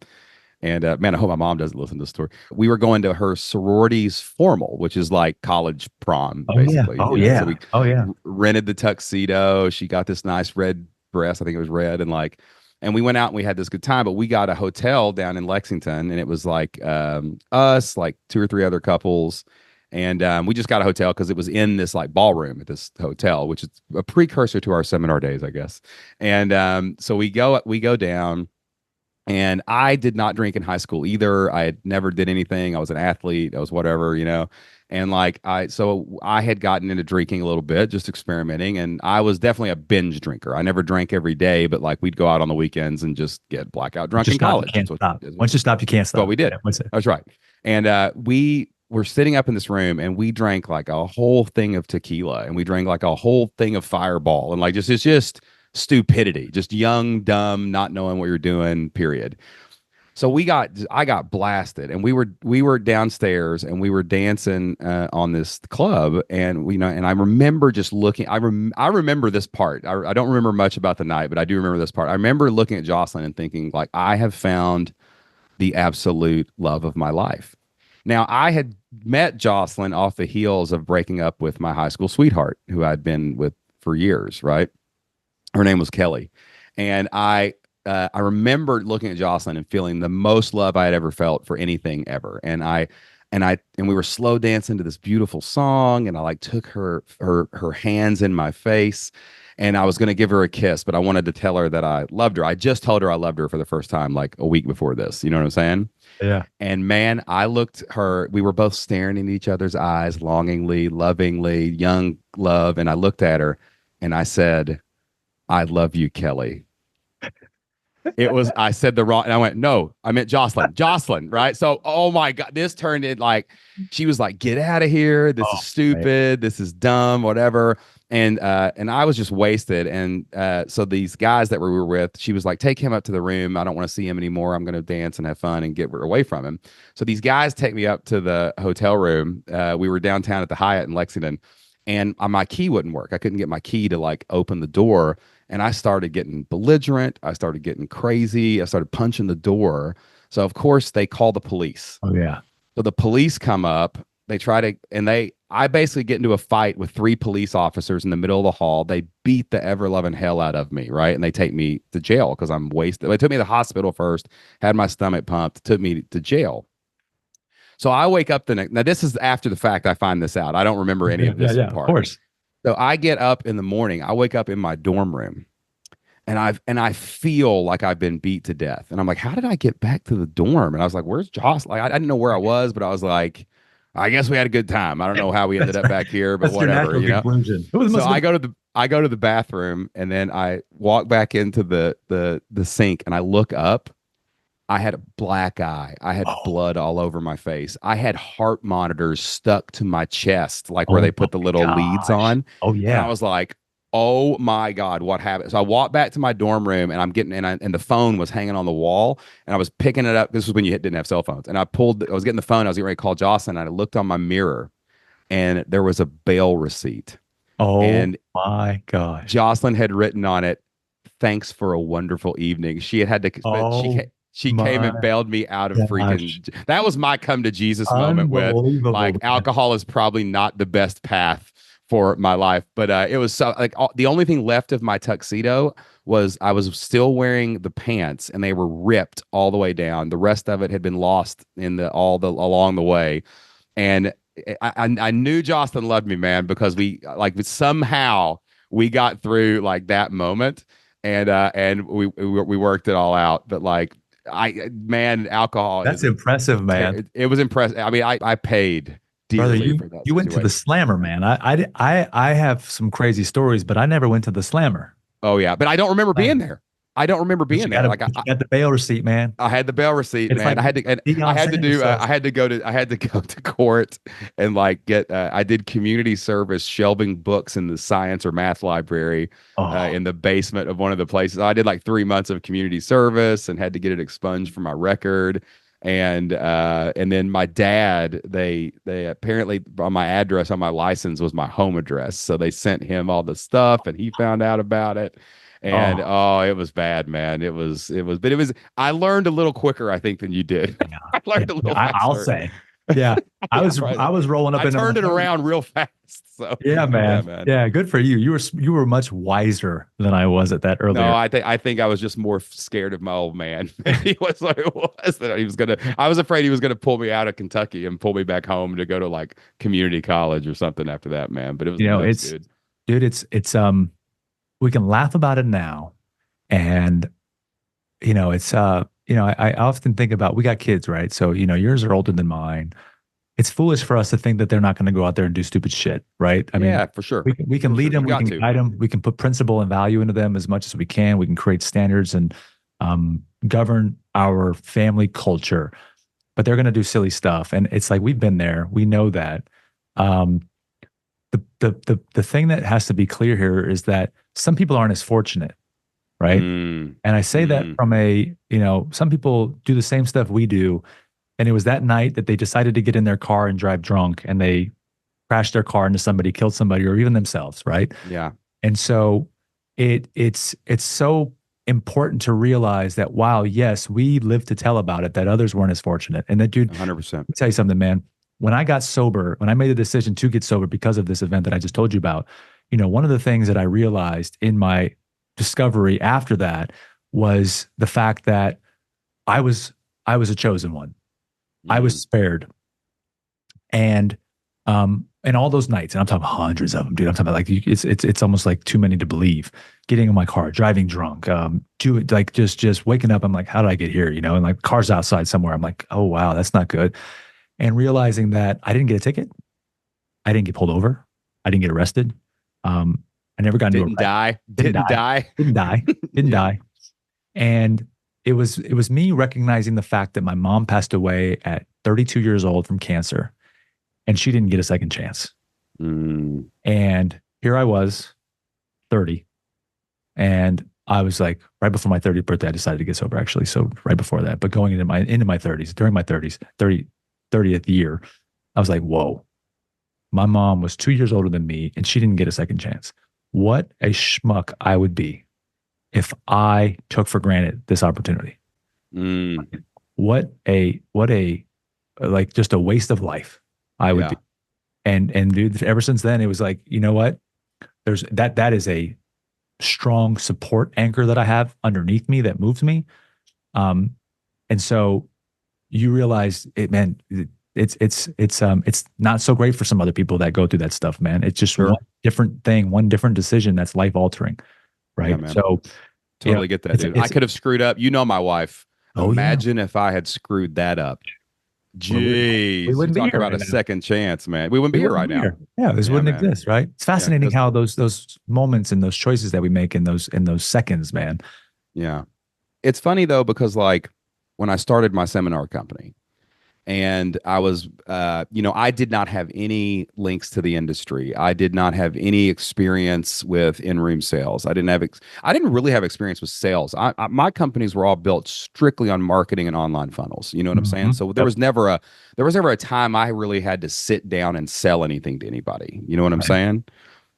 And man, I hope my mom doesn't listen to this story. We were going to her sorority's formal, which is like college prom, basically. So we rented the tuxedo. She got this nice red dress. I think it was red. And we went out and we had this good time. But we got a hotel down in Lexington, and it was like us, like 2 or 3 other couples. And we just got a hotel because it was in this like ballroom at this hotel, which is a precursor to our seminar days, I guess. And so we go down, And I did not drink in high school either. I had never did anything. I was an athlete. I was whatever, you know. And like so I had gotten into drinking a little bit, just experimenting. And I was definitely a binge drinker. I never drank every day, but like we'd go out on the weekends and just get blackout drunk in college. You can't stop. Once you stop, you can't stop. What we did. That's right. And we were sitting up in this room and we drank like a whole thing of tequila and we drank like a whole thing of Fireball and like it's just stupidity, just young, dumb, not knowing what you're doing, period. So I got blasted and we were downstairs and we were dancing on this club and and I remember just looking, I remember this part. I don't remember much about the night, but I do remember this part. I remember looking at Jocelyn and thinking like, I have found the absolute love of my life. Now I had met Jocelyn off the heels of breaking up with my high school sweetheart who I'd been with for years, right? Her name was Kelly. And I remember looking at Jocelyn and feeling the most love I had ever felt for anything ever. And we were slow dancing to this beautiful song. And I like took her hands in my face and I was going to give her a kiss, but I wanted to tell her that I loved her. I just told her I loved her for the first time, like a week before this. You know what I'm saying? Yeah. And man, I looked her, we were both staring in each other's eyes, longingly, lovingly, young love. And I looked at her and I said, I love you, Kelly. I said the wrong, and I went, no, I meant Jocelyn, right? So, oh my God, this turned it like, she was like, get out of here. This is stupid. Man. This is dumb, whatever. And I was just wasted. And so these guys that we were with, she was like, take him up to the room. I don't want to see him anymore. I'm going to dance and have fun and get away from him. So these guys take me up to the hotel room. We were downtown at the Hyatt in Lexington and my key wouldn't work. I couldn't get my key to like open the door. And I started getting belligerent. I started getting crazy. I started punching the door. So of course they call the police. Oh yeah. So the police come up, they try to, and I basically get into a fight with 3 police officers in the middle of the hall. They beat the ever loving hell out of me. Right. And they take me to jail because I'm wasted. They took me to the hospital first, had my stomach pumped, took me to jail. So I wake up the next, now this is after the fact. I find this out. I don't remember any of this part. Of course. So I get up in the morning, I wake up in my dorm room and I feel like I've been beat to death. And I'm like, how did I get back to the dorm? And I was like, where's Joss? Like, I didn't know where I was, but I was like, I guess we had a good time. I don't know how we ended up back here, but whatever, you know? So I go to the bathroom and then I walk back into the sink and I look up. I had a black eye. I had blood all over my face. I had heart monitors stuck to my chest, like where they put the little leads on. Oh yeah. And I was like, oh my God, what happened? So I walked back to my dorm room and I'm getting, and the phone was hanging on the wall and I was picking it up. This was when you didn't have cell phones. And I was getting the phone. I was getting ready to call Jocelyn and I looked on my mirror and there was a bail receipt. Oh and my gosh. Jocelyn had written on it, thanks for a wonderful evening. She had to, she came and bailed me out of freaking. That was my come to Jesus moment with like alcohol is probably not the best path for my life, but it was so like the only thing left of my tuxedo was I was still wearing the pants and they were ripped all the way down. The rest of it had been lost in along the way, and I knew Jocelyn loved me, man, because we somehow we got through like that moment, and we worked it all out, but like. Alcohol. That's impressive, man. It was impressive. I mean, I paid dearly for that. You went to the Slammer, man. I have some crazy stories, but I never went to the Slammer. Oh yeah, but I don't remember being there. I don't remember being there. Like I got the bail receipt, man. I had the bail receipt, man. Like I had to go to court and like get. I did community service shelving books in the science or math library in the basement of one of the places. I did like 3 months of community service and had to get it expunged from my record. And then my dad, they apparently on my address on my license was my home address, so they sent him all the stuff, and he found out about it. And it was bad, man. It was, I learned a little quicker, I think, than you did. Yeah. I learned a little faster. I'll say. Yeah. I was rolling up. I turned it around real fast. So yeah, man. Yeah, good for you. You were much wiser than I was at that earlier. No, I think I was just more scared of my old man. He was like it was that he was I was afraid he was gonna pull me out of Kentucky and pull me back home to go to like community college or something after that, man. But it was it's we can laugh about it now, and it's I often think about, we got kids, right? So, yours are older than mine. It's foolish for us to think that they're not going to go out there and do stupid shit, right? I mean, Yeah, for sure. we can For lead sure. You them, we got can to. guide them, we can put principle and value into them as much as we can. We can create standards and govern our family culture, but they're going to do silly stuff, and it's like we've been there, we know that. Um, the thing that has to be clear here is that some people aren't as fortunate, right? Mm, And I say that mm, from some people do the same stuff we do. And it was that night that they decided to get in their car and drive drunk and they crashed their car into somebody, killed somebody, or even themselves, right? yeah, And so it's so important to realize that, wow, yes, we live to tell about it, that others weren't as fortunate. And that, dude, let 100%. me tell you something, man. When I got sober, when I made the decision to get sober because of this event that I just told you about, one of the things that I realized in my discovery after that was the fact that I was I was a chosen one. I was Mm, spared. And all those nights, and I'm talking hundreds of them, dude. I'm talking about like it's almost like too many to believe. Getting in my car, driving drunk, like just waking up. I'm like, how did I get here? And like cars outside somewhere. I'm like, oh wow, that's not good. And realizing that I didn't get a ticket, I didn't get pulled over, I didn't get arrested. I never got into a didn't wreck, die. didn't Didn't die, die. didn't die, didn't Yeah. die. And it was me recognizing the fact that my mom passed away at 32 years old from cancer, and she didn't get a second chance. Mm, And here I was, 30, and I was like, right before my 30th birthday, I decided to get sober, actually. So right before that, but going into my 30s, during my 30s, 30th year, I was like, whoa, my mom was 2 years older than me, and she didn't get a second chance. What a schmuck I would be if I took for granted this opportunity. mm, What a like just a waste of life I would be. yeah. And dude, ever since then, it was like, you know what? That is a strong support anchor that I have underneath me that moves me. Um, and so you realize it, man. It's not so great for some other people that go through that stuff, man. It's just one Sure. different thing, one different decision that's life altering, Yeah, right? man. So, Totally get that, dude. I it's could have screwed up. You know my wife. oh yeah, Imagine if I had screwed that up. well, we Jeez. You wouldn't be talk here about right a now. second chance, man. We wouldn't We be here wouldn't right be now. here. Yeah, this Yeah, wouldn't man. exist, right? It's Yeah, fascinating because how those moments and those choices that we make in those seconds, man. yeah. It's funny though, because like when I started my seminar company, and I was, I did not have any links to the industry. I did not have any experience with in-room sales. I didn't really have experience with sales. My companies were all built strictly on marketing and online funnels. You know what I'm saying? Mhm. So Yep. there was never a time I really had to sit down and sell anything to anybody. You know what I'm Right. saying?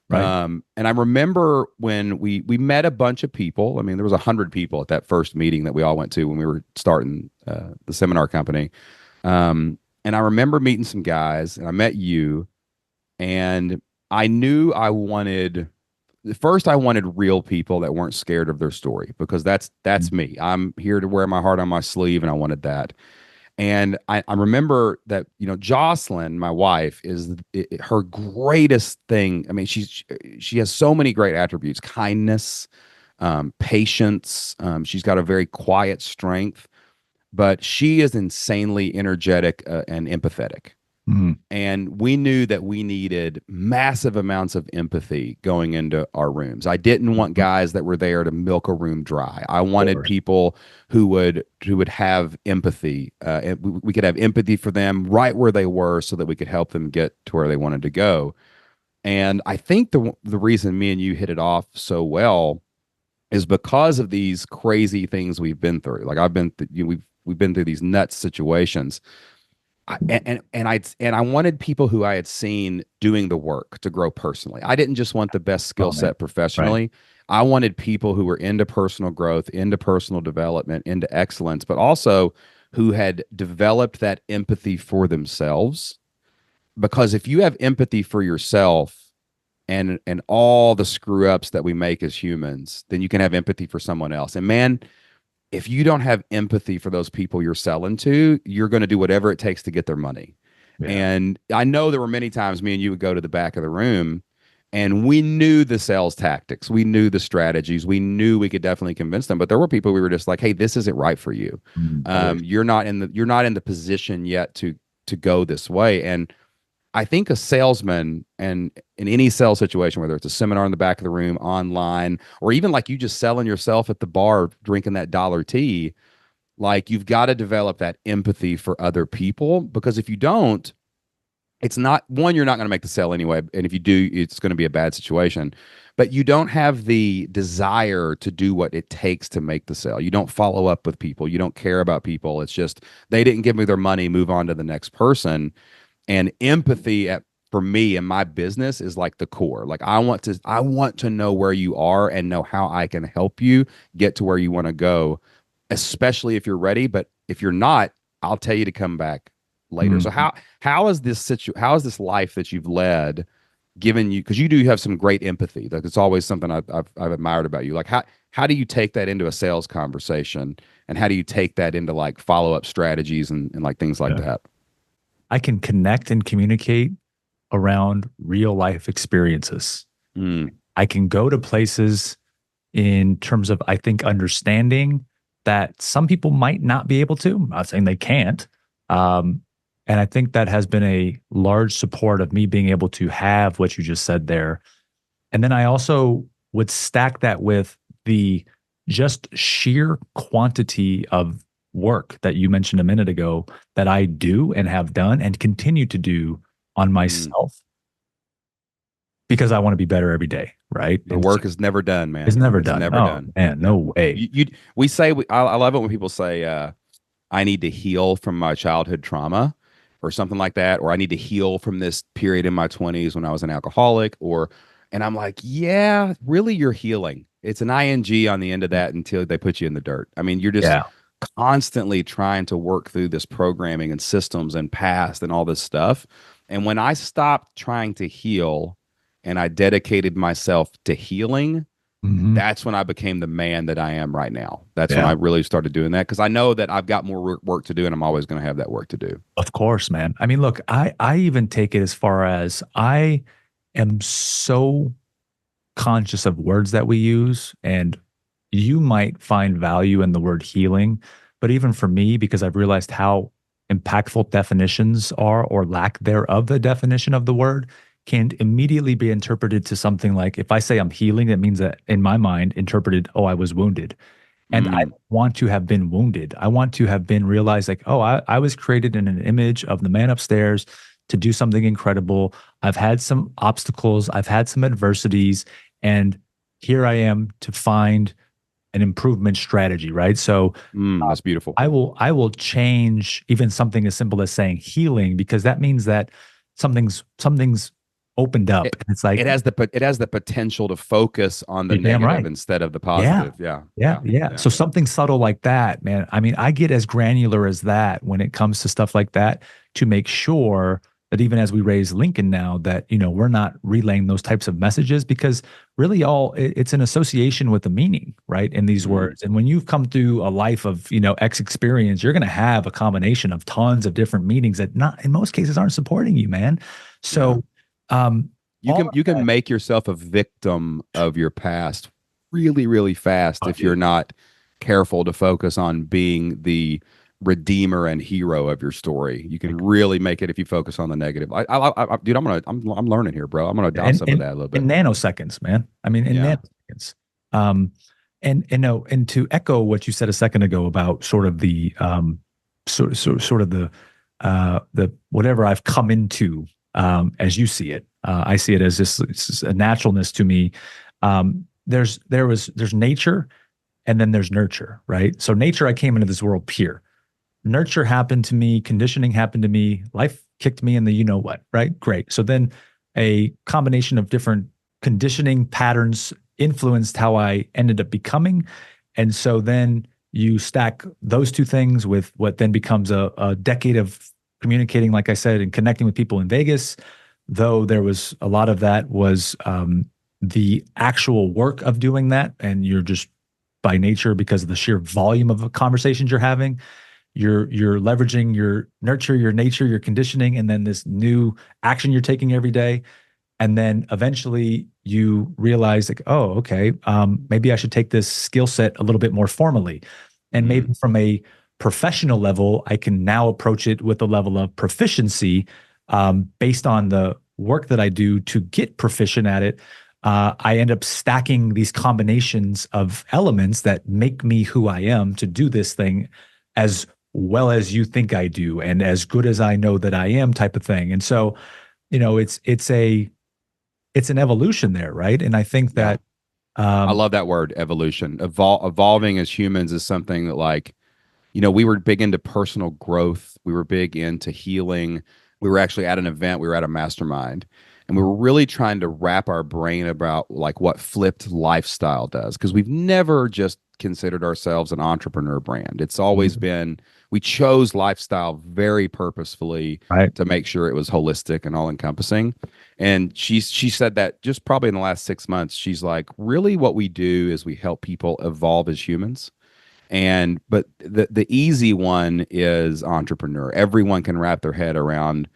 Right. And I remember when we met a bunch of people. I mean, there was 100 people at that first meeting that we all went to when we were starting the seminar company. And I remember meeting some guys, and I met you, and I knew I wanted real people that weren't scared of their story, because that's Mhm. me. I'm here to wear my heart on my sleeve, and I wanted that. And I remember that, Jocelyn, my wife, her greatest thing. I mean, she has so many great attributes: kindness, patience. She's got a very quiet strength, but she is insanely energetic and empathetic. Mhm. And we knew that we needed massive amounts of empathy going into our rooms. I didn't want Mhm. guys that were there to milk a room dry. I Of wanted course. people who would have empathy. And we could have empathy for them right where they were, so that we could help them get to where they wanted to go. And I think the reason me and you hit it off so well is because of these crazy things we've been through. Like we've been through these nuts situations. And I wanted people who I had seen doing the work to grow personally. I didn't just want the best skill Oh man. set Right. professionally. I wanted people who were into personal growth, into personal development, into excellence, but also who had developed that empathy for themselves. Because if you have empathy for yourself and all the screw ups that we make as humans, then you can have empathy for someone else. And man, if you don't have empathy for those people you're selling to, you're going to do whatever it takes to get their money. Yeah. And I know there were many times me and you would go to the back of the room, And we knew the sales tactics, we knew the strategies, we knew we could definitely convince them. But there were people we were just like, hey, this isn't right for you. You're not in the position yet to go this way. And I think a salesman, and in any sales situation, whether it's a seminar in the back of the room, online, or even like you just selling yourself at the bar, drinking that dollar tea, like you've got to develop that empathy for other people, because if you don't, it's not, one, you're not going to make the sale anyway. And if you do, it's going to be a bad situation. But you don't have the desire to do what it takes to make the sale. You don't follow up with people. You don't care about people. It's just, they didn't give me their money, move on to the next person. And empathy for me in my business is like the core. Like I want to know where you are and know how I can help you get to where you want to go, especially if you're ready. But if you're not, I'll tell you to come back later. So how is this life that you've led given you, because you do have some great empathy. Like it's always something I've admired about you. Like how do you take that into a sales conversation, and how do you take that into like follow-up strategies and like things like that? I can connect and communicate around real life experiences. I can go to places in terms of, I think, understanding that some people might not be able to. I'm not saying they can't. And I think that has been a large support of me being able to have what you just said there. And then I also would stack that with the just sheer quantity of work that you mentioned a minute ago that I do and have done and continue to do on myself, because I want to be better every day, right? The work is never done, man. It's never done. Never done. Man, no way. I love it when people say, I need to heal from my childhood trauma or something like that, or I need to heal from this period in my 20s when I was an alcoholic, and I'm like, yeah, really, you're healing. It's an ing on the end of that until they put you in the dirt. I mean, you're just constantly trying to work through this programming and systems and past and all this stuff. And when I stopped trying to heal and I dedicated myself to healing, that's when I became the man that I am right now. That's when I really started doing that, because I know that I've got more work to do, and I'm always going to have that work to do. Of course, man. I mean, look, I even take it as far as I am so conscious of words that we use, and you might find value in the word healing, but even for me, because I've realized how impactful definitions are, or lack thereof the definition of the word, can immediately be interpreted to something like, if I say I'm healing, it means that in my mind interpreted, oh, I was wounded. And I want to have been wounded. I want to have been realized like, oh, I was created in an image of the man upstairs to do something incredible. I've had some obstacles. I've had some adversities. And here I am to find an improvement strategy, right? So that's beautiful. I will change even something as simple as saying healing, because that means that something's opened up. It's like it has the potential to focus on the negative instead of the positive. Yeah. So something subtle like that, man. I mean, I get as granular as that when it comes to stuff like that, to make sure that even as we raise Lincoln now, that, you know, we're not relaying those types of messages, because really it's an association with the meaning, right, in these words. And when you've come through a life of, you know, X experience, you're going to have a combination of tons of different meanings that not in most cases aren't supporting you, man. So you can make yourself a victim of your past really, really fast if you're not careful to focus on being the redeemer and hero of your story. You can really make it if you focus on the negative. Dude, I'm learning here, bro. I'm gonna adopt some of that a little bit. In nanoseconds, man. I mean, in nanoseconds. And to echo what you said a second ago about sort of the sort of the whatever I've come into. As you see it, I see it as just a naturalness to me. There's nature, and then there's nurture, right? So nature, I came into this world pure. Nurture happened to me, conditioning happened to me, life kicked me in the you know what, right? Great. So then a combination of different conditioning patterns influenced how I ended up becoming. And so then you stack those two things with what then becomes a decade of communicating, like I said, and connecting with people in Vegas, though there was a lot of that was the actual work of doing that. And you're just by nature, because of the sheer volume of conversations you're having, you're leveraging your nurture, your nature, your conditioning, and then this new action you're taking every day. And then eventually you realize like, oh, okay, maybe I should take this skill set a little bit more formally. And maybe from a professional level, I can now approach it with a level of proficiency based on the work that I do to get proficient at it. I end up stacking these combinations of elements that make me who I am to do this thing as well as you think I do and as good as I know that I am, type of thing. And so, it's an evolution there, right? And I think that I love that word, evolution. Evolving as humans is something that, like, we were big into personal growth. We were big into healing. We were actually at an event. We were at a mastermind, and we were really trying to wrap our brain about like what flipped lifestyle does, because we've never just considered ourselves an entrepreneur brand. It's always been, we chose lifestyle very purposefully to make sure it was holistic and all encompassing. And she said that just probably in the last 6 months, she's like, really what we do is we help people evolve as humans. But the easy one is entrepreneur. Everyone can wrap their head around.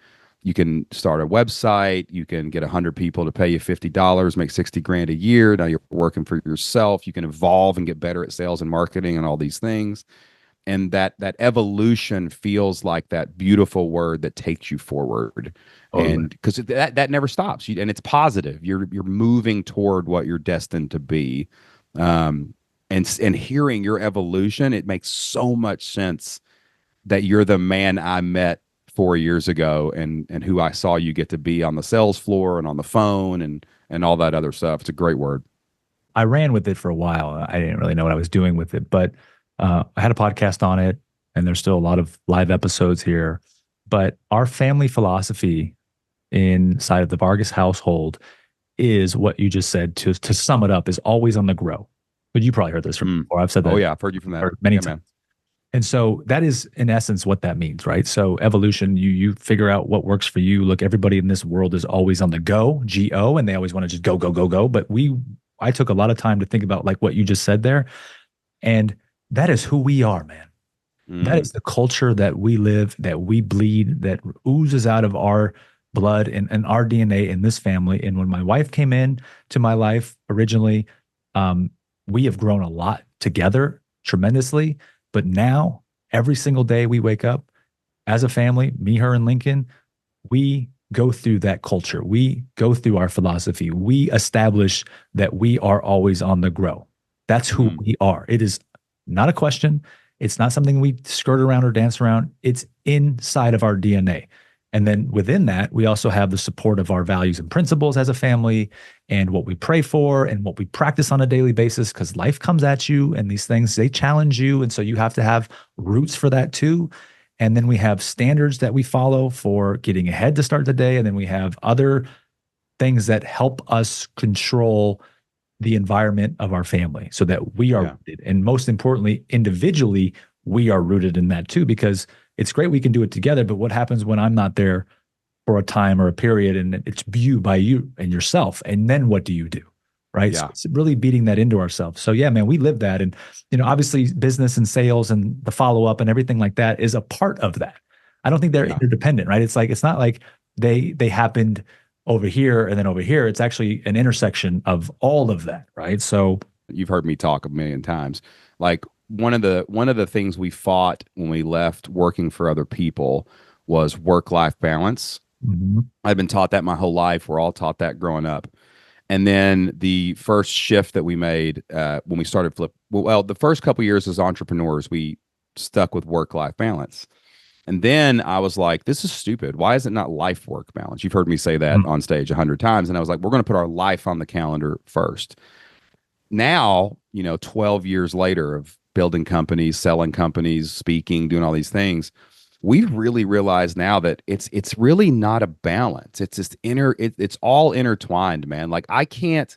You can start a website. You can get 100 people to pay you $50, make 60 grand a year. Now you're working for yourself. You can evolve and get better at sales and marketing and all these things. And that evolution feels like that beautiful word that takes you forward. And because that never stops. And it's positive. You're moving toward what you're destined to be. And hearing your evolution, it makes so much sense that you're the man I met 4 years ago and who I saw you get to be on the sales floor and on the phone and all that other stuff. It's a great word. I ran with it for a while. I didn't really know what I was doing with it, but I had a podcast on it, and there's still a lot of live episodes here. But our family philosophy inside of the Vargas household is what you just said. To sum it up, is always on the grow. But you probably heard this from before. I've said that. Oh yeah, I've heard you from that many times. Man. And so that is in essence what that means, right? So evolution, you figure out what works for you. Look, everybody in this world is always on the go, G-O, and they always want to just go, go, go, go. But I took a lot of time to think about like what you just said there. And that is who we are, man. That is the culture that we live, that we bleed, that oozes out of our blood and our DNA in this family. And when my wife came in to my life originally, we have grown a lot together tremendously. But now, every single day we wake up as a family, me, her, and Lincoln, we go through that culture. We go through our philosophy. We establish that we are always on the grow. That's who we are. It is not a question. It's not something we skirt around or dance around. It's inside of our DNA. And then within that, we also have the support of our values and principles as a family and what we pray for and what we practice on a daily basis, because life comes at you and these things, they challenge you. And so you have to have roots for that too. And then we have standards that we follow for getting ahead to start the day. And then we have other things that help us control the environment of our family so that we are rooted. And most importantly, individually, we are rooted in that too, because it's great we can do it together, but what happens when I'm not there for a time or a period and it's you by you and yourself? And then what do you do? Right. Yeah. So it's really beating that into ourselves. So yeah, man, we live that. And, obviously business and sales and the follow-up and everything like that is a part of that. I don't think they're interdependent, right? It's not like they happened over here and then over here. It's actually an intersection of all of that. Right. So you've heard me talk a million times. Like one of the things we fought when we left working for other people was work-life balance. I've been taught that my whole life. We're all taught that growing up. And then the first shift that we made when we started the first couple of years as entrepreneurs, we stuck with work-life balance. And then I was like, this is stupid. Why is it not life-work balance? You've heard me say that on stage 100 times. And I was like, we're going to put our life on the calendar first. Now, 12 years later of building companies, selling companies, speaking, doing all these things, we really realize now that it's really not a balance. It's just it's all intertwined, man. Like I can't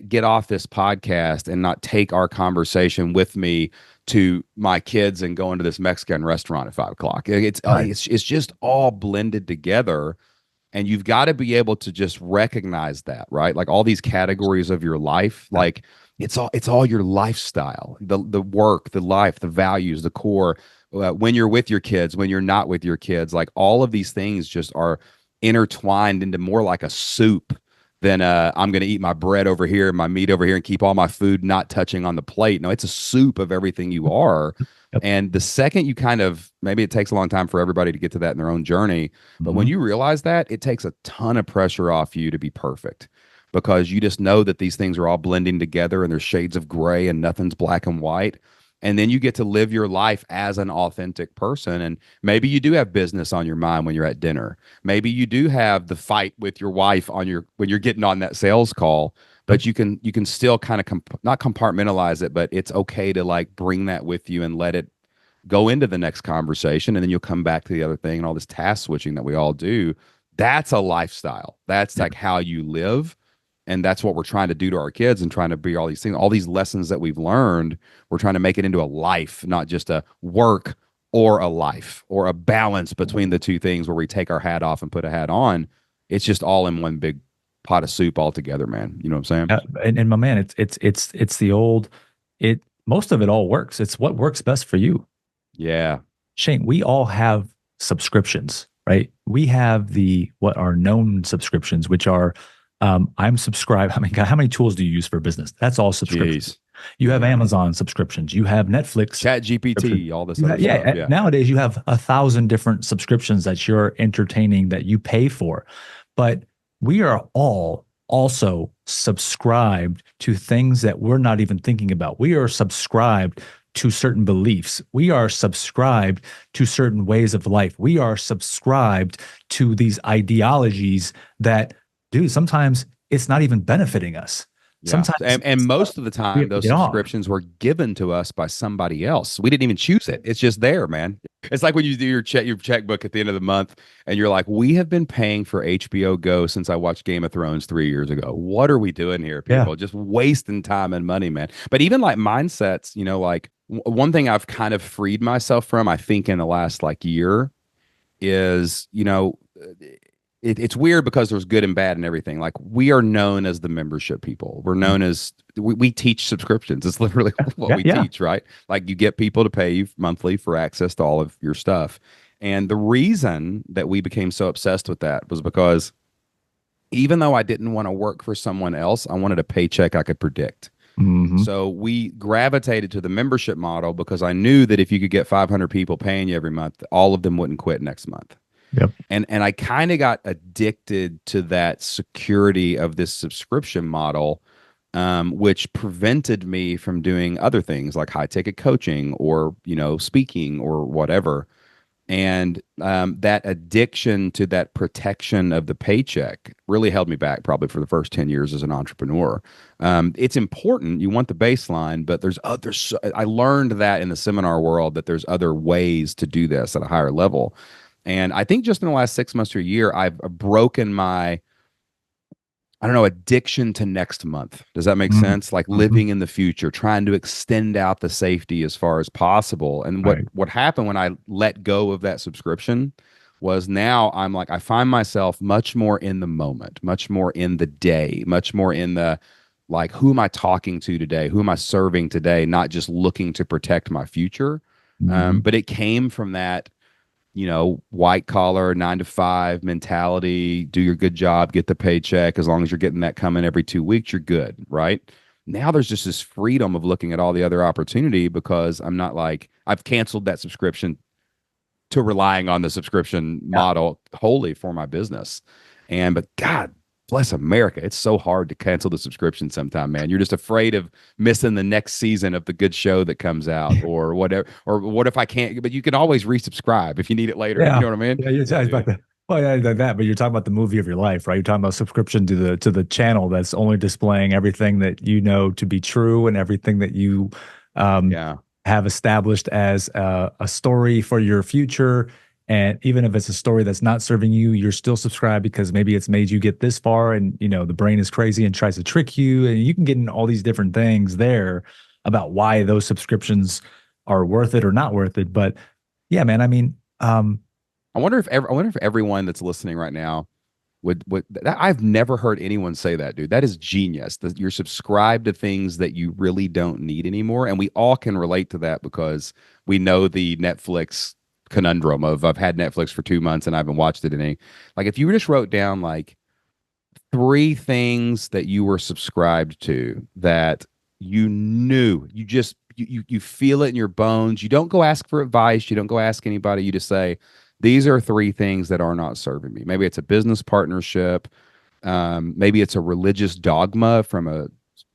get off this podcast and not take our conversation with me to my kids and go into this Mexican restaurant at 5 o'clock. It's just all blended together. And you've got to be able to just recognize that, right? Like all these categories of your life, like it's all your lifestyle, the work, the life, the values, the core, when you're with your kids, when you're not with your kids, like all of these things just are intertwined into more like a soup than I'm going to eat my bread over here, my meat over here, and keep all my food not touching on the plate. No, it's a soup of everything you are. Yep. And the second you kind of, maybe it takes a long time for everybody to get to that in their own journey, but when you realize that, it takes a ton of pressure off you to be perfect, because you just know that these things are all blending together and there's shades of gray and nothing's black and white. And then you get to live your life as an authentic person. And maybe you do have business on your mind when you're at dinner. Maybe you do have the fight with your wife on your, when you're getting on that sales call, but you can still kind of not compartmentalize it, but it's okay to like bring that with you and let it go into the next conversation. And then you'll come back to the other thing, and all this task switching that we all do. That's a lifestyle. That's like how you live. And that's what we're trying to do to our kids, and trying to be all these things, all these lessons that we've learned. We're trying to make it into a life, not just a work or a life, or a balance between the two things where we take our hat off and put a hat on. It's just all in one big pot of soup all together, man. You know what I'm saying? And my man, it's the old, most of it all works. It's what works best for you. Yeah. Shane, we all have subscriptions, right? We have what are known subscriptions, which are, I'm subscribed. I mean, God, how many tools do you use for business? That's all subscriptions. Jeez. You have Amazon subscriptions. You have Netflix. Chat GPT, all this other stuff. Yeah. Nowadays, you have 1,000 different subscriptions that you're entertaining, that you pay for. But we are all also subscribed to things that we're not even thinking about. We are subscribed to certain beliefs. We are subscribed to certain ways of life. We are subscribed to these ideologies that, dude, sometimes it's not even benefiting us. Yeah. Sometimes, and most of the time, those subscriptions were given to us by somebody else. We didn't even choose it. It's just there, man. It's like when you do your checkbook at the end of the month, and you're like, we have been paying for HBO Go since I watched Game of Thrones 3 years ago. What are we doing here, people? Yeah. Just wasting time and money, man. But even like mindsets, you know, like one thing I've kind of freed myself from, I think, in the last like year is, you know, it's weird because there's good and bad and everything. Like, we are known as the membership people. We're known as, we teach subscriptions. It's literally what we teach, right? Like, you get people to pay you monthly for access to all of your stuff. And the reason that we became so obsessed with that was because even though I didn't want to work for someone else, I wanted a paycheck I could predict. So we gravitated to the membership model because I knew that if you could get 500 people paying you every month, all of them wouldn't quit next month. Yep. And I kind of got addicted to that security of this subscription model, which prevented me from doing other things like high ticket coaching or, you know, speaking or whatever. And that addiction to that protection of the paycheck really held me back probably for the first 10 years as an entrepreneur. It's important. You want the baseline, but I learned that in the seminar world that there's other ways to do this at a higher level. And I think just in the last 6 months to a year, I've broken my, I don't know, addiction to next month. Does that make sense? Like living in the future, trying to extend out the safety as far as possible. And what happened when I let go of that subscription was, now I'm like, I find myself much more in the moment, much more in the day, much more in the, like, who am I talking to today? Who am I serving today? Not just looking to protect my future. But it came from that, you know, white collar 9 to 5 mentality, do your good job, get the paycheck. As long as you're getting that coming every 2 weeks, you're good. Right now, there's just this freedom of looking at all the other opportunity, because I'm not like, I've canceled that subscription to relying on the subscription model wholly for my business. But God bless America, it's so hard to cancel the subscription sometime, man. You're just afraid of missing the next season of the good show that comes out, or whatever. Or what if I can't? But you can always resubscribe if you need it later. You know what I mean? Yeah, you're talking about that. Well, yeah, that. But you're talking about the movie of your life, right? You're talking about subscription to the channel that's only displaying everything that you know to be true, and everything that you have established as a story for your future. And even if it's a story that's not serving you, you're still subscribed because maybe it's made you get this far, and, you know, the brain is crazy and tries to trick you. And you can get in all these different things there about why those subscriptions are worth it or not worth it. But yeah, man, I mean, I wonder if everyone that's listening right now would I've never heard anyone say that, dude. That is genius. That you're subscribed to things that you really don't need anymore. And we all can relate to that because we know the Netflix conundrum of I've had Netflix for 2 months and I haven't watched it any. Like if you just wrote down like 3 things that you were subscribed to that you knew, you feel it in your bones. You don't go ask for advice. You don't go ask anybody. You just say, these are 3 things that are not serving me. Maybe it's a business partnership. Maybe it's a religious dogma from a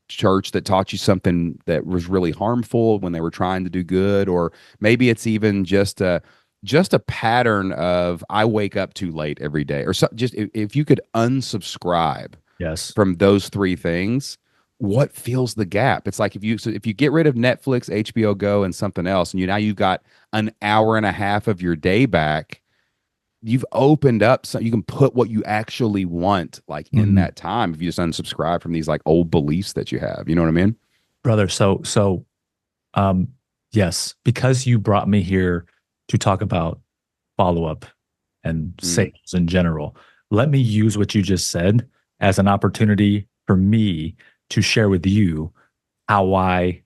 church that taught you something that was really harmful when they were trying to do good, or maybe it's even just a pattern of I wake up too late every day, or so, just if you could unsubscribe from those 3 things, what fills the gap? It's like if you get rid of Netflix, HBO Go, and something else, and you've got an hour and a half of your day back, you've opened up so you can put what you actually want like in that time if you just unsubscribe from these like old beliefs that you have. You know what I mean? Brother, so yes, because you brought me here to talk about follow-up and sales in general, let me use what you just said as an opportunity for me to share with you how I,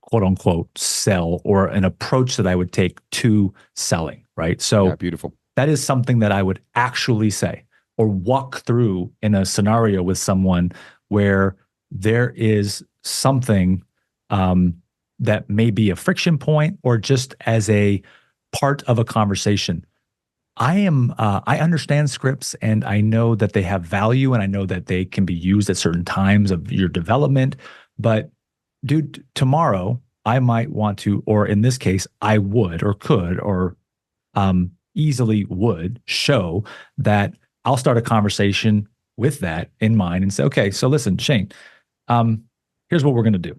quote unquote, sell, or an approach that I would take to selling, right? So beautiful. That is something that I would actually say or walk through in a scenario with someone where there is something that may be a friction point or just as a part of a conversation. I understand scripts and I know that they have value and I know that they can be used at certain times of your development. But dude, tomorrow I might want to, or in this case, I would or could or easily would show that I'll start a conversation with that in mind and say, okay, so listen, Shane, here's what we're going to do.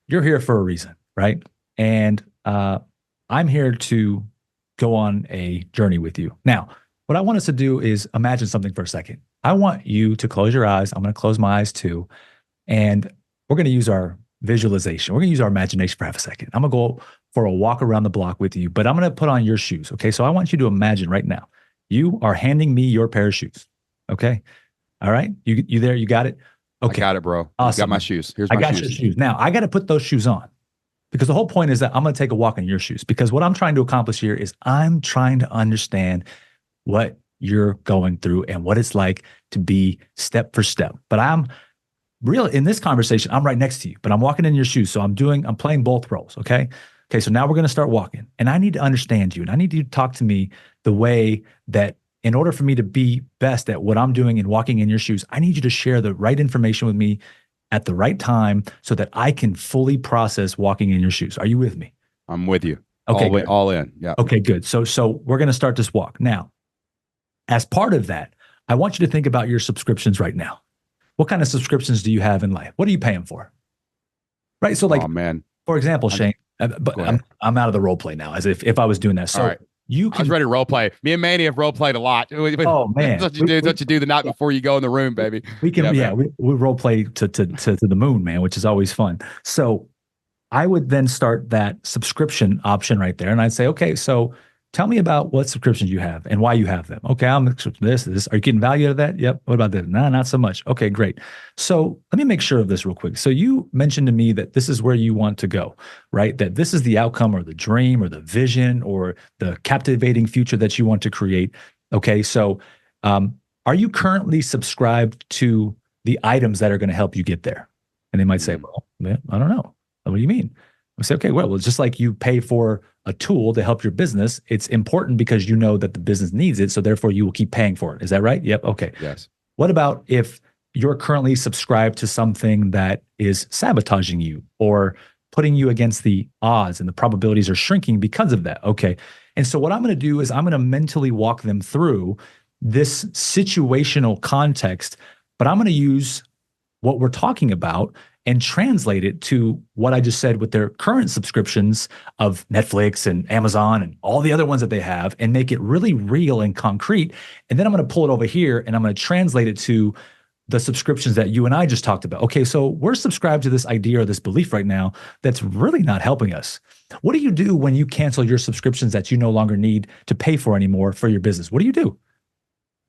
You're here for a reason, right? And I'm here to go on a journey with you. Now, what I want us to do is imagine something for a second. I want you to close your eyes. I'm going to close my eyes too. And we're going to use our visualization. We're going to use our imagination for half a second. I'm going to go for a walk around the block with you, but I'm going to put on your shoes. Okay. So I want you to imagine right now, you are handing me your pair of shoes. Okay. All right. You there? You got it? Okay. I got it, bro. Awesome. You got my shoes. Here's my shoes. I got your shoes. Now I got to put those shoes on because the whole point is that I'm going to take a walk in your shoes because what I'm trying to accomplish here is I'm trying to understand what you're going through and what it's like to be step for step. But I'm really in this conversation, I'm right next to you, but I'm walking in your shoes. So I'm playing both roles. Okay. Okay. So now we're going to start walking and I need to understand you and I need you to talk to me the way that in order for me to be best at what I'm doing and walking in your shoes, I need you to share the right information with me at the right time so that I can fully process walking in your shoes. Are you with me? I'm with you. Okay. All in. Yeah. Okay, good. So we're going to start this walk. Now, as part of that, I want you to think about your subscriptions right now. What kind of subscriptions do you have in life? What are you paying for? Right. So like, oh, man. For example, Shane, but I'm out of the role play now as if I was doing that. So I was ready to role play. Me and Manny have role played a lot. Oh man. That's what you do the night before you go in the room, baby. We can, we role play to the moon, man, which is always fun. So I would then start that subscription option right there. And I'd say, okay, so tell me about what subscriptions you have and why you have them. Okay, I'm this. Are you getting value out of that? Yep. What about this? No, not so much. Okay, great. So let me make sure of this real quick. So you mentioned to me that this is where you want to go, right? That this is the outcome or the dream or the vision or the captivating future that you want to create. Okay, so are you currently subscribed to the items that are going to help you get there? And they might say, well, I don't know. What do you mean? I say, okay, well, it's just like you pay for a tool to help your business. It's important because you know that the business needs it. So therefore you will keep paying for it. Is that right? Yep. Okay. Yes. What about if you're currently subscribed to something that is sabotaging you or putting you against the odds and the probabilities are shrinking because of that? Okay. And so what I'm going to do is I'm going to mentally walk them through this situational context, but I'm going to use what we're talking about and translate it to what I just said with their current subscriptions of Netflix and Amazon and all the other ones that they have and make it really real and concrete. And then I'm going to pull it over here and I'm going to translate it to the subscriptions that you and I just talked about. Okay, so we're subscribed to this idea or this belief right now that's really not helping us. What do you do when you cancel your subscriptions that you no longer need to pay for anymore for your business? What do you do?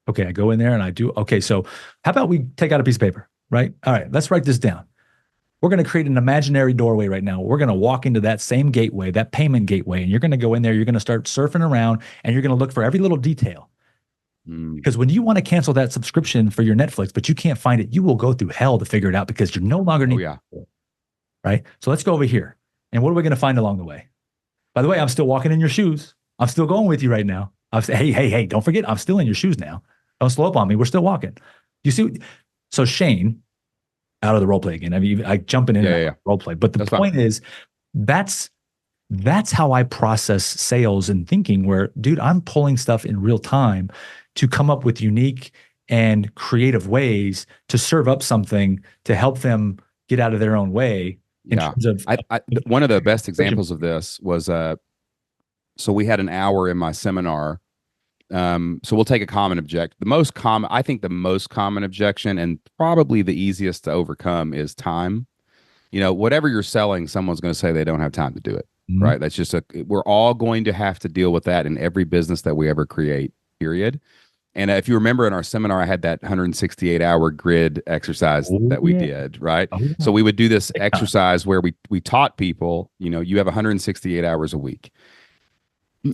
Okay, I go in there and I do. Okay, so how about we take out a piece of paper, right? All right, let's write this down. we're going to create an imaginary doorway right now. We're going to walk into that same gateway, that payment gateway, and you're going to go in there, you're going to start surfing around, and you're going to look for every little detail. Because when you want to cancel that subscription for your Netflix, but you can't find it, you will go through hell to figure it out because you're no longer need it, right? So let's go over here. And what are we going to find along the way? By the way, I'm still walking in your shoes. I'm still going with you right now. I'm saying, hey, don't forget, I'm still in your shoes now. Don't slow up on me. We're still walking. You see? So Shane, out of the role play again. I mean, I jumping in role play, but the point is, that's how I process sales and thinking. Where, dude, I'm pulling stuff in real time to come up with unique and creative ways to serve up something to help them get out of their own way. In terms of, one of the best examples of this was so we had an hour in my seminar. So we'll take a common objection. I think the most common objection, and probably the easiest to overcome, is time. Whatever you're selling, someone's going to say they don't have time to do it. Right? That's just we're all going to have to deal with that in every business that we ever create, period. And if you remember in our seminar, I had that 168-hour grid exercise that we did, right? So we would do this exercise where we taught people, you have 168 hours a week.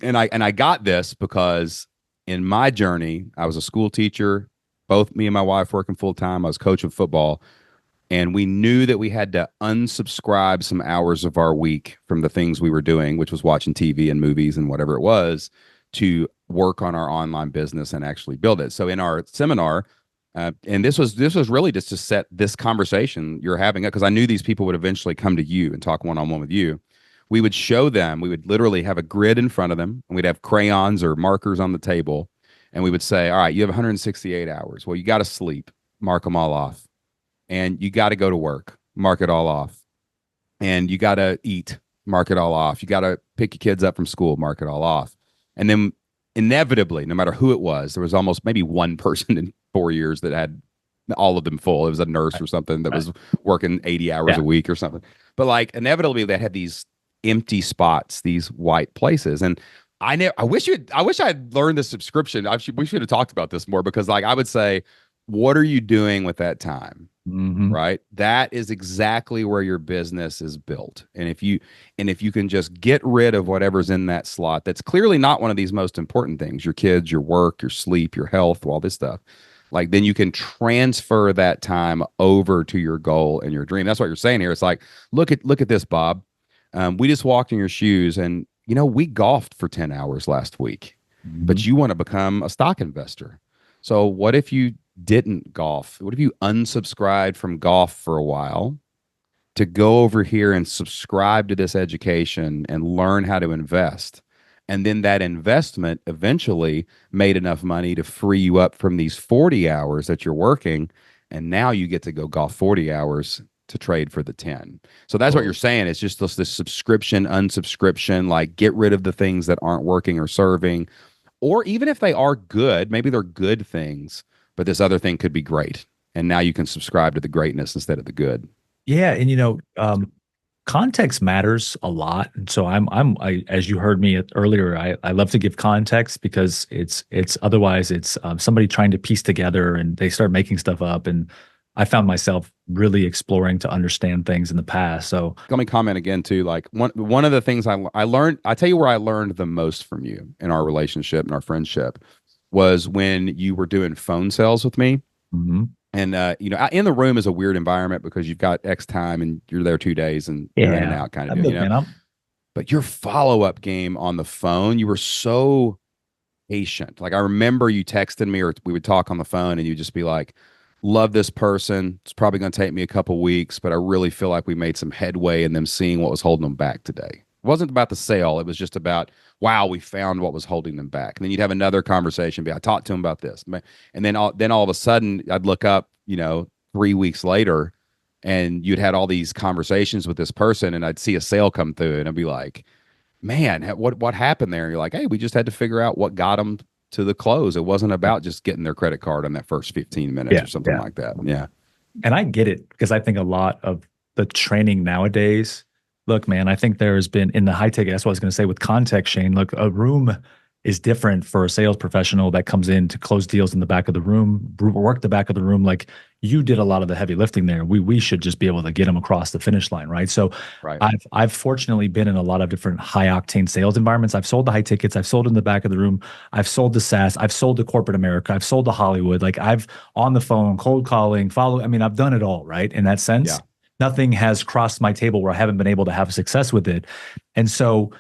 And I got this because in my journey, I was a school teacher, both me and my wife working full time. I was coach of football, and we knew that we had to unsubscribe some hours of our week from the things we were doing, which was watching TV and movies and whatever it was, to work on our online business and actually build it. So in our seminar, and this was really just to set this conversation you're having, because I knew these people would eventually come to you and talk one-on-one with you. We would show them, we would literally have a grid in front of them, and we'd have crayons or markers on the table, and we would say, all right, you have 168 hours. Well, you got to sleep, mark them all off. And you got to go to work, mark it all off. And you got to eat, mark it all off. You got to pick your kids up from school, mark it all off. And then inevitably, no matter who it was, there was almost maybe one person in 4 years that had all of them full. It was a nurse or something that was working 80 hours a week or something. But like inevitably they had these empty spots, these white places. And I wish I had learned the subscription. We should have talked about this more, because like I would say, what are you doing with that time? Right? That is exactly where your business is built. And if you can just get rid of whatever's in that slot, that's clearly not one of these most important things, your kids, your work, your sleep, your health, all this stuff, like then you can transfer that time over to your goal and your dream. That's what you're saying here. It's like, look at this, Bob. We just walked in your shoes, and we golfed for 10 hours last week, but you want to become a stock investor. So what if you didn't golf? What if you unsubscribed from golf for a while to go over here and subscribe to this education and learn how to invest? And then that investment eventually made enough money to free you up from these 40 hours that you're working. And now you get to go golf 40 hours to trade for the 10. So that's what you're saying. It's just this subscription, unsubscription, like get rid of the things that aren't working or serving. Or even if they are good, maybe they're good things, but this other thing could be great. And now you can subscribe to the greatness instead of the good. Yeah. And, context matters a lot. And so I, as you heard me earlier, I love to give context, because it's otherwise it's somebody trying to piece together and they start making stuff up. And I found myself really exploring to understand things in the past. So let me comment again too. Like one of the things I learned, I tell you where I learned the most from you in our relationship and our friendship was when you were doing phone sales with me. And in the room is a weird environment because you've got X time and you're there 2 days and you're in and out kind of deal. But your follow-up game on the phone, you were so patient. Like I remember you texting me, or we would talk on the phone, and you'd just be like, love this person. It's probably going to take me a couple weeks, but I really feel like we made some headway in them seeing what was holding them back today. It wasn't about the sale. It was just about, wow, we found what was holding them back. And then you'd have another conversation. I talked to him about this. And then all of a sudden I'd look up, 3 weeks later, and you'd had all these conversations with this person, and I'd see a sale come through, and I'd be like, man, what happened there? And you're like, hey, we just had to figure out what got them to the close. It wasn't about just getting their credit card on that first 15 minutes or something like that. Yeah. And I get it, because I think a lot of the training nowadays, look, man, I think there has been in the high tech, that's what I was going to say with context, Shane, look, a room is different for a sales professional that comes in to close deals in the back of the room, work the back of the room. Like you did a lot of the heavy lifting there. We should just be able to get them across the finish line, right? So Right. I've fortunately been in a lot of different high octane sales environments. I've sold the high tickets, I've sold in the back of the room, I've sold to SaaS, I've sold to corporate America, I've sold to Hollywood. Like I've on the phone, cold calling, I mean, I've done it all, right? In that sense. Yeah. Nothing has crossed my table where I haven't been able to have success with it. And so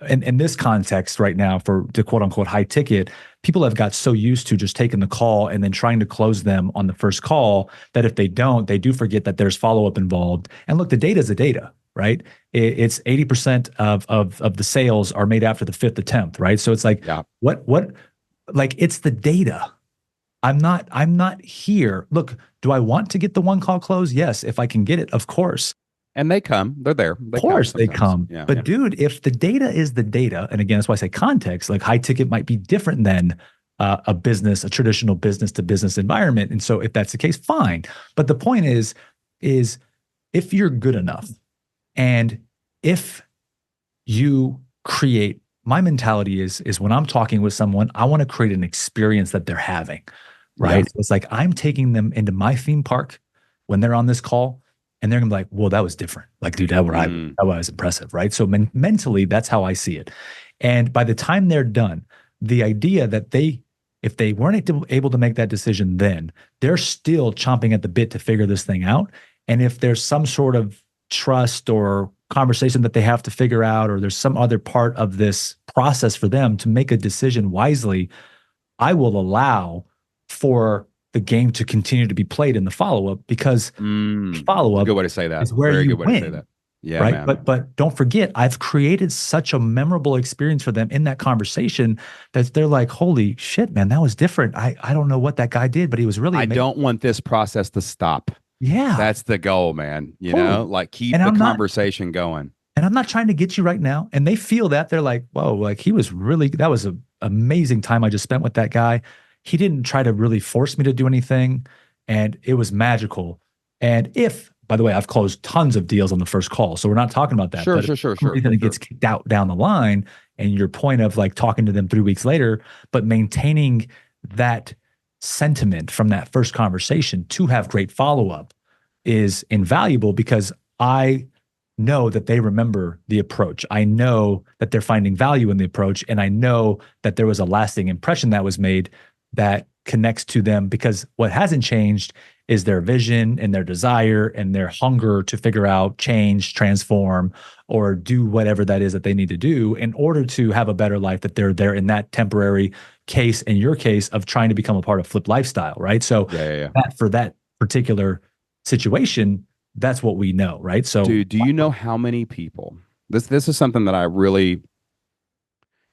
in this context right now for the quote unquote high ticket, people have got so used to just taking the call and then trying to close them on the first call that if they don't, they do forget that there's follow-up involved. And look, the data is the data, right? It's 80% of the sales are made after the fifth attempt, right? So it's like, what, like it's the data. I'm not here. Look, do I want to get the one call close? Yes. If I can get it, of course. And they come, they're there. Of course they come. Yeah, but dude, if the data is the data, and again, that's why I say context, like high ticket might be different than a traditional business to business environment. And so if that's the case, fine. But the point is if you're good enough and if you create, my mentality is when I'm talking with someone, I want to create an experience that they're having, right? Yeah. So it's like I'm taking them into my theme park when they're on this call, and they're gonna be like, well, that was different. Like, dude, that was impressive, right? So mentally, that's how I see it. And by the time they're done, the idea that if they weren't able to make that decision then, they're still chomping at the bit to figure this thing out. And if there's some sort of trust or conversation that they have to figure out, or there's some other part of this process for them to make a decision wisely, I will allow for the game to continue to be played in the follow-up, because follow-up good way to say that. is where Very you good way win, to say that. Yeah, right? man. But don't forget, I've created such a memorable experience for them in that conversation that they're like, holy shit, man, that was different. I don't know what that guy did, but he was really amazing. I don't want this process to stop. Yeah. That's the goal, man. You know, like keep the conversation going. And I'm not trying to get you right now. And they feel that. They're like, whoa, like that was an amazing time I just spent with that guy. He didn't try to really force me to do anything, and it was magical. And by the way, I've closed tons of deals on the first call, so we're not talking about that. Sure. Then it gets kicked out down the line, and your point of like talking to them 3 weeks later, but maintaining that sentiment from that first conversation to have great follow-up is invaluable, because I know that they remember the approach. I know that they're finding value in the approach, and I know that there was a lasting impression that was made that connects to them, because what hasn't changed is their vision and their desire and their hunger to figure out, change, transform, or do whatever that is that they need to do in order to have a better life, that they're there in that temporary case, in your case, of trying to become a part of Flip Lifestyle, right? So for that particular situation, that's what we know, right? So dude, do you know how many people, this is something that I really,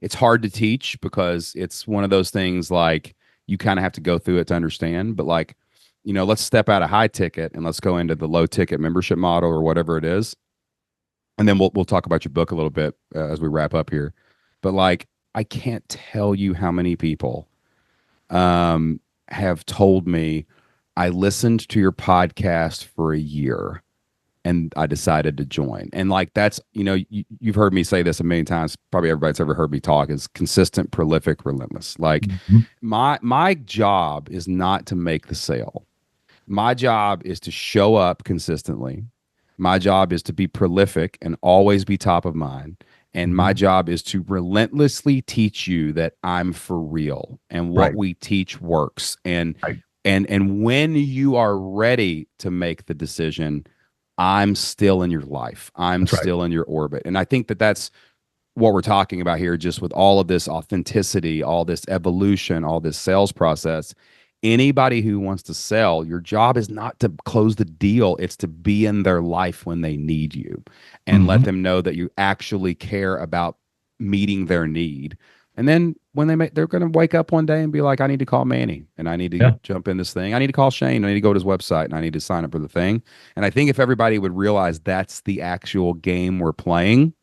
it's hard to teach, because it's one of those things like you kind of have to go through it to understand. But like, you know, let's step out of high ticket and let's go into the low ticket membership model or whatever it is. And then we'll talk about your book a little bit as we wrap up here. But like, I can't tell you how many people have told me, I listened to your podcast for a year and I decided to join. And like, that's, you know, you've heard me say this a million times. Probably everybody's ever heard me talk, is consistent, prolific, relentless. Like my job is not to make the sale. My job is to show up consistently. My job is to be prolific and always be top of mind. And my job is to relentlessly teach you that I'm for real and what we teach works. And when you are ready to make the decision, I'm still in your life. I'm still in your orbit. And I think that that's what we're talking about here, just with all of this authenticity, all this evolution, all this sales process. Anybody who wants to sell, your job is not to close the deal. It's to be in their life when they need you and let them know that you actually care about meeting their need. And then when they're going to wake up one day and be like, I need to call Manny and I need to jump in this thing. I need to call Shane. I need to go to his website and I need to sign up for the thing. And I think if everybody would realize that's the actual game we're playing,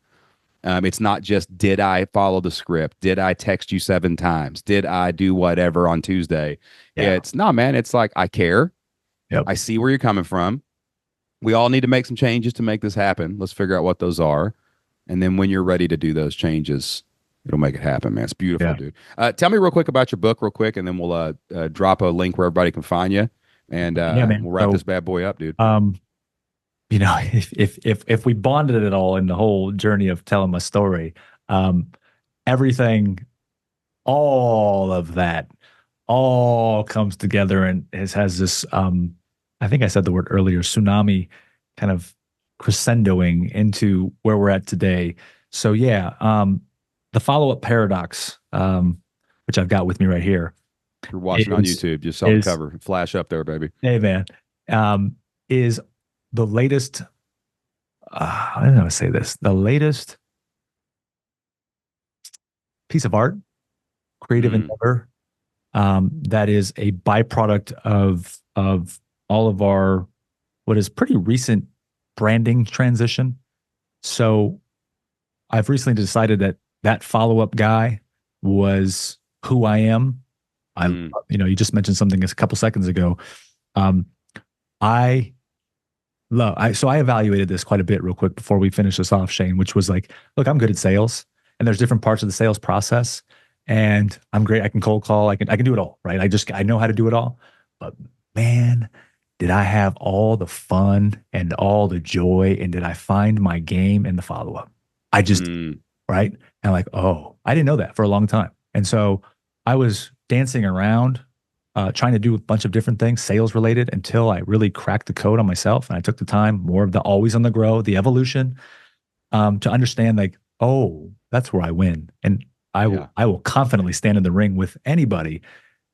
it's not just, did I follow the script? Did I text you 7 times? Did I do whatever on Tuesday? It's no, man. It's like, I care. I see where you're coming from. We all need to make some changes to make this happen. Let's figure out what those are. And then when you're ready to do those changes, It'll make it happen, man. It's beautiful, Yeah. dude. Tell me real quick about your book, real quick, and then we'll drop a link where everybody can find you, and Yeah, man. we'll wrap this So, bad boy up, dude. um, if we bonded it all in the whole journey of telling my story, um, everything, all of that, all comes together and has this. I think I said the word earlier, tsunami, kind of crescendoing into where we're at today. So yeah, the follow up paradox, which I've got with me right here, If you're watching on is YouTube, just saw the is cover flash up there, baby. hey man, is the latest. I don't know how to say this. The latest piece of art, creative Mm, endeavor, that is a byproduct of all of our what is pretty recent branding transition. So I've recently decided that that follow up guy was who I am. I, mm, you just mentioned something a couple seconds ago. Um, I so I evaluated this quite a bit real quick before we finish this off, Shane, which was like, look, I'm good at sales, and there's different parts of the sales process, and I'm great. I can cold call. I can do it all, right? I know how to do it all. But man, did I have all the fun and all the joy, and did I find my game in the follow up? I just mm. right, and like, oh, I didn't know that for a long time, and so I was dancing around trying to do a bunch of different things, sales related, until I really cracked the code on myself. And I took the time, more of the always on the grow, the evolution, to understand like, oh, that's where I win. And Yeah. I will confidently stand in the ring with anybody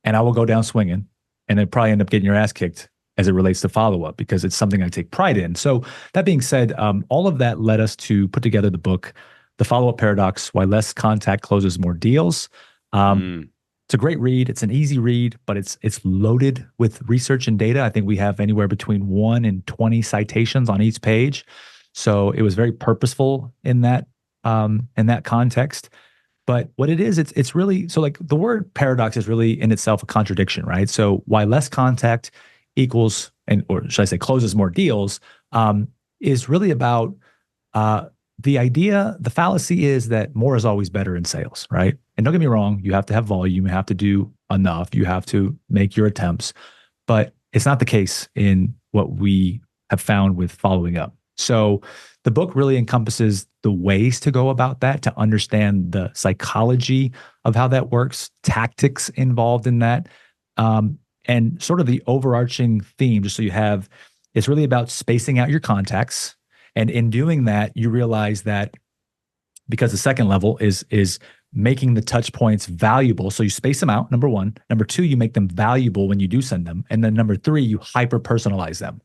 and I will go down swinging and then probably end up getting your ass kicked as it relates to follow up because it's something I take pride in. So that being said, all of that led us to put together the book, The Follow Up Paradox: Why Less Contact Closes More Deals. Um, Mm. it's a great read. It's an easy read, but it's loaded with research and data. I think we have anywhere between 1 and 20 citations on each page. So it was very purposeful in that context. But what it is, it's really so like the word paradox is really in itself a contradiction, right? So why less contact equals, and or should I say closes more deals, is really about uh, the idea, the fallacy is that more is always better in sales, right? And don't get me wrong, you have to have volume, you have to do enough, you have to make your attempts, but it's not the case in what we have found with following up. So the book really encompasses the ways to go about that, to understand the psychology of how that works, tactics involved in that, and sort of the overarching theme, just so you have, it's really about spacing out your contacts. And in doing that, you realize that because the second level is making the touch points valuable. So you space them out, number one. Number two, you make them valuable when you do send them. And then number three, you hyper personalize them.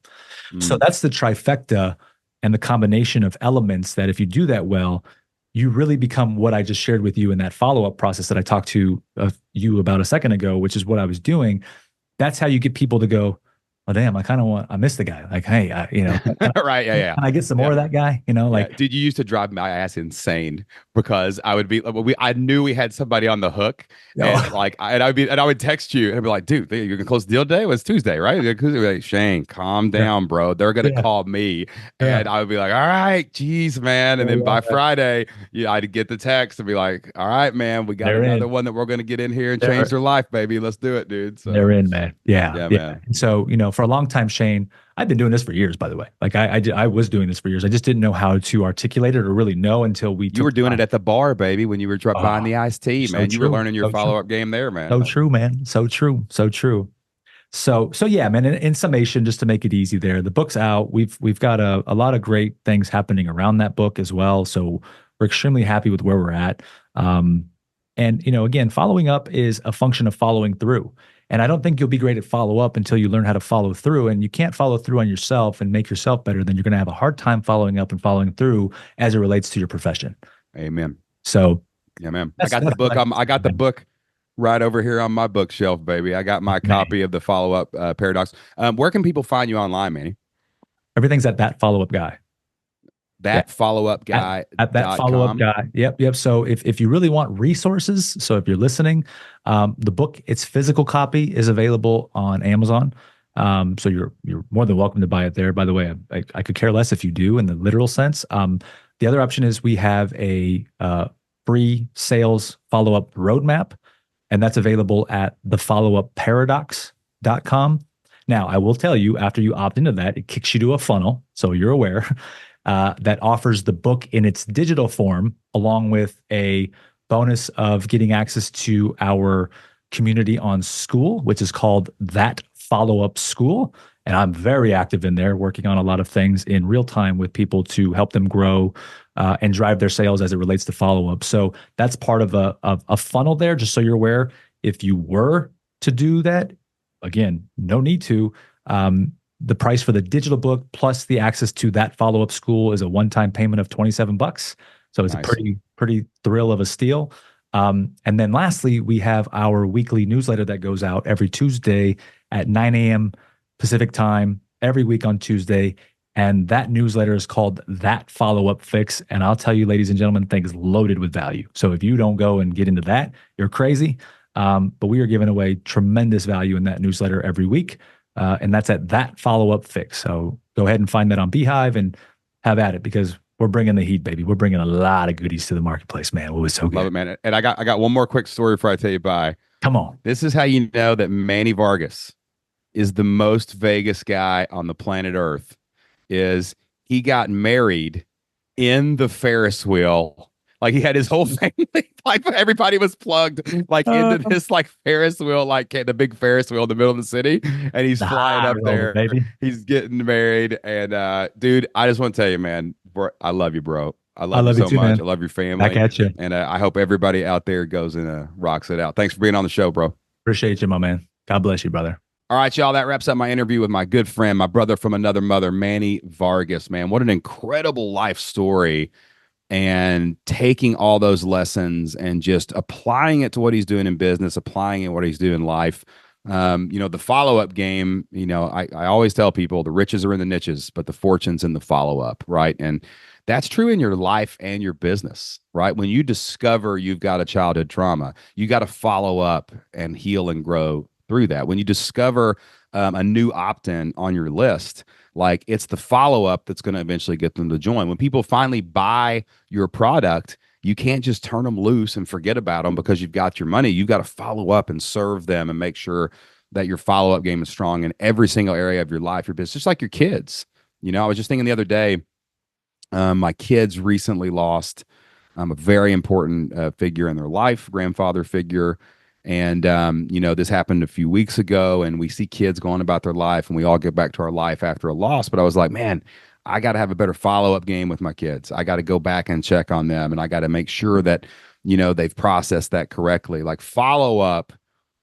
So Mm. that's the trifecta and the combination of elements that if you do that well, you really become what I just shared with you in that follow-up process that I talked to you about a second ago, which is what I was doing. That's how you get people to go, oh, damn, I miss the guy. Like, hey, Right. Yeah. Yeah. can I get some more Yeah. of that guy? Yeah, Like, dude, you used to drive my ass insane because I would be I knew we had somebody on the hook, and oh, I would text you and I'd be like, dude, you're gonna close the deal today? It was Tuesday, right? Like, Shane, calm yeah, down, bro. They're gonna yeah, call me, yeah, and I would be like, all right, geez, man. And yeah, then yeah, by yeah. Friday, yeah, I'd get the text and be like, all right, man, we got They're another in. one that we're gonna get in here and change They're their life, baby. Let's do it, dude. they're So in, man. Yeah, yeah, yeah. man. And so, for a long time, Shane, I've been doing this for years, by the way. Like I was doing this for years. I just didn't know how to articulate it or really know until we You took were the doing it time. at the bar, baby, when you were buying Oh, the iced tea, so man. You were true. learning your So true. follow up game there, man. So true, man. So true. So true. So yeah, man. In summation, just to make it easy, there, the book's out. We've got a lot of great things happening around that book as well. So we're extremely happy with where we're at. And again, following up is a function of following through. And I don't think you'll be great at follow up until you learn how to follow through. And you can't follow through on yourself and make yourself better. Then you're going to have a hard time following up and following through as it relates to your profession. Amen. So Yeah, man. I that's got the that's what book. I can I say, got the man. book right over here on my bookshelf, baby. I got my Man, copy of the follow up paradox. Where can people find you online, Manny? everything's at that follow up guy. Yeah. That follow up at, guy at that dot follow-up com. guy. Yep. So if you really want resources, so if you're listening, the book, its physical copy is available on Amazon. So you're more than welcome to buy it there. By the way, I could care less if you do in the literal sense. The other option is we have a free sales follow-up roadmap, and that's available at thefollowupparadox.com. Now, I will tell you, after you opt into that, it kicks you to a funnel, so you're aware, that offers the book in its digital form, along with a bonus of getting access to our community on School, which is called That Follow-Up School. And I'm very active in there, working on a lot of things in real time with people to help them grow and drive their sales as it relates to follow-up. So that's part of a funnel there, just so you're aware. If you were to do that, again, no need to. The price for the digital book plus the access to That Follow-Up School is a one-time payment of $27. So it's Nice. a pretty thrill of a steal. And then lastly, we have our weekly newsletter that goes out every Tuesday at 9 a.m. Pacific time, every week on Tuesday. And that newsletter is called That Follow-Up Fix. And I'll tell you, ladies and gentlemen, things loaded with value. So if you don't go and get into that, you're crazy. But we are giving away tremendous value in that newsletter every week. And that's at That Follow-Up Fix. So go ahead and find that on Beehive and have at it, because we're bringing the heat, baby. We're bringing a lot of goodies to the marketplace, man. It was so good. Love it, man. And I got one more quick story before I tell you bye. Come on. This is how you know that Manny Vargas is the most Vegas guy on the planet Earth. Is he got married in the Ferris wheel. Like, he had his whole family, like everybody was plugged like into this like Ferris wheel, like the big Ferris wheel in the middle of the city, and he's flying up there. Baby. He's getting married, and dude, I just want to tell you, man, bro, I love you, bro. I love you so too, much. man. I love your family. Back at you. And I hope everybody out there goes and rocks it out. Thanks for being on the show, bro. Appreciate you, my man. God bless you, brother. All right, y'all. That wraps up my interview with my good friend, my brother from another mother, Manny Vargas. Man, what an incredible life story. And taking all those lessons and just applying it to what he's doing in business, applying it to what he's doing in life. The follow-up game, I always tell people the riches are in the niches, but the fortune's in the follow-up, right? And that's true in your life and your business, right? When you discover you've got a childhood trauma, you got to follow up and heal and grow through that. When you discover a new opt-in on your list, like, it's the follow-up that's going to eventually get them to join. When people finally buy your product, you can't just turn them loose and forget about them because you've got your money. You've got to follow up and serve them and make sure that your follow-up game is strong in every single area of your life, your business, just like your kids. I was just thinking the other day, my kids recently lost a very important figure in their life, grandfather figure. And, this happened a few weeks ago, and we see kids going about their life, and we all get back to our life after a loss. But I was like, man, I got to have a better follow-up game with my kids. I got to go back and check on them, and I got to make sure that, they've processed that correctly. Like, follow-up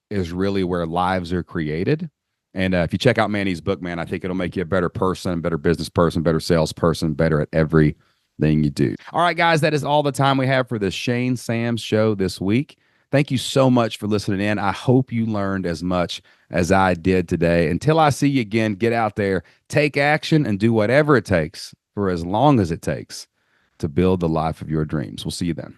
is really where lives are created. And if you check out Manny's book, man, I think it'll make you a better person, better business person, better salesperson, better at everything you do. All right, guys, that is all the time we have for the Shane Sams Show this week. Thank you so much for listening in. I hope you learned as much as I did today. Until I see you again, get out there, take action, and do whatever it takes for as long as it takes to build the life of your dreams. We'll see you then.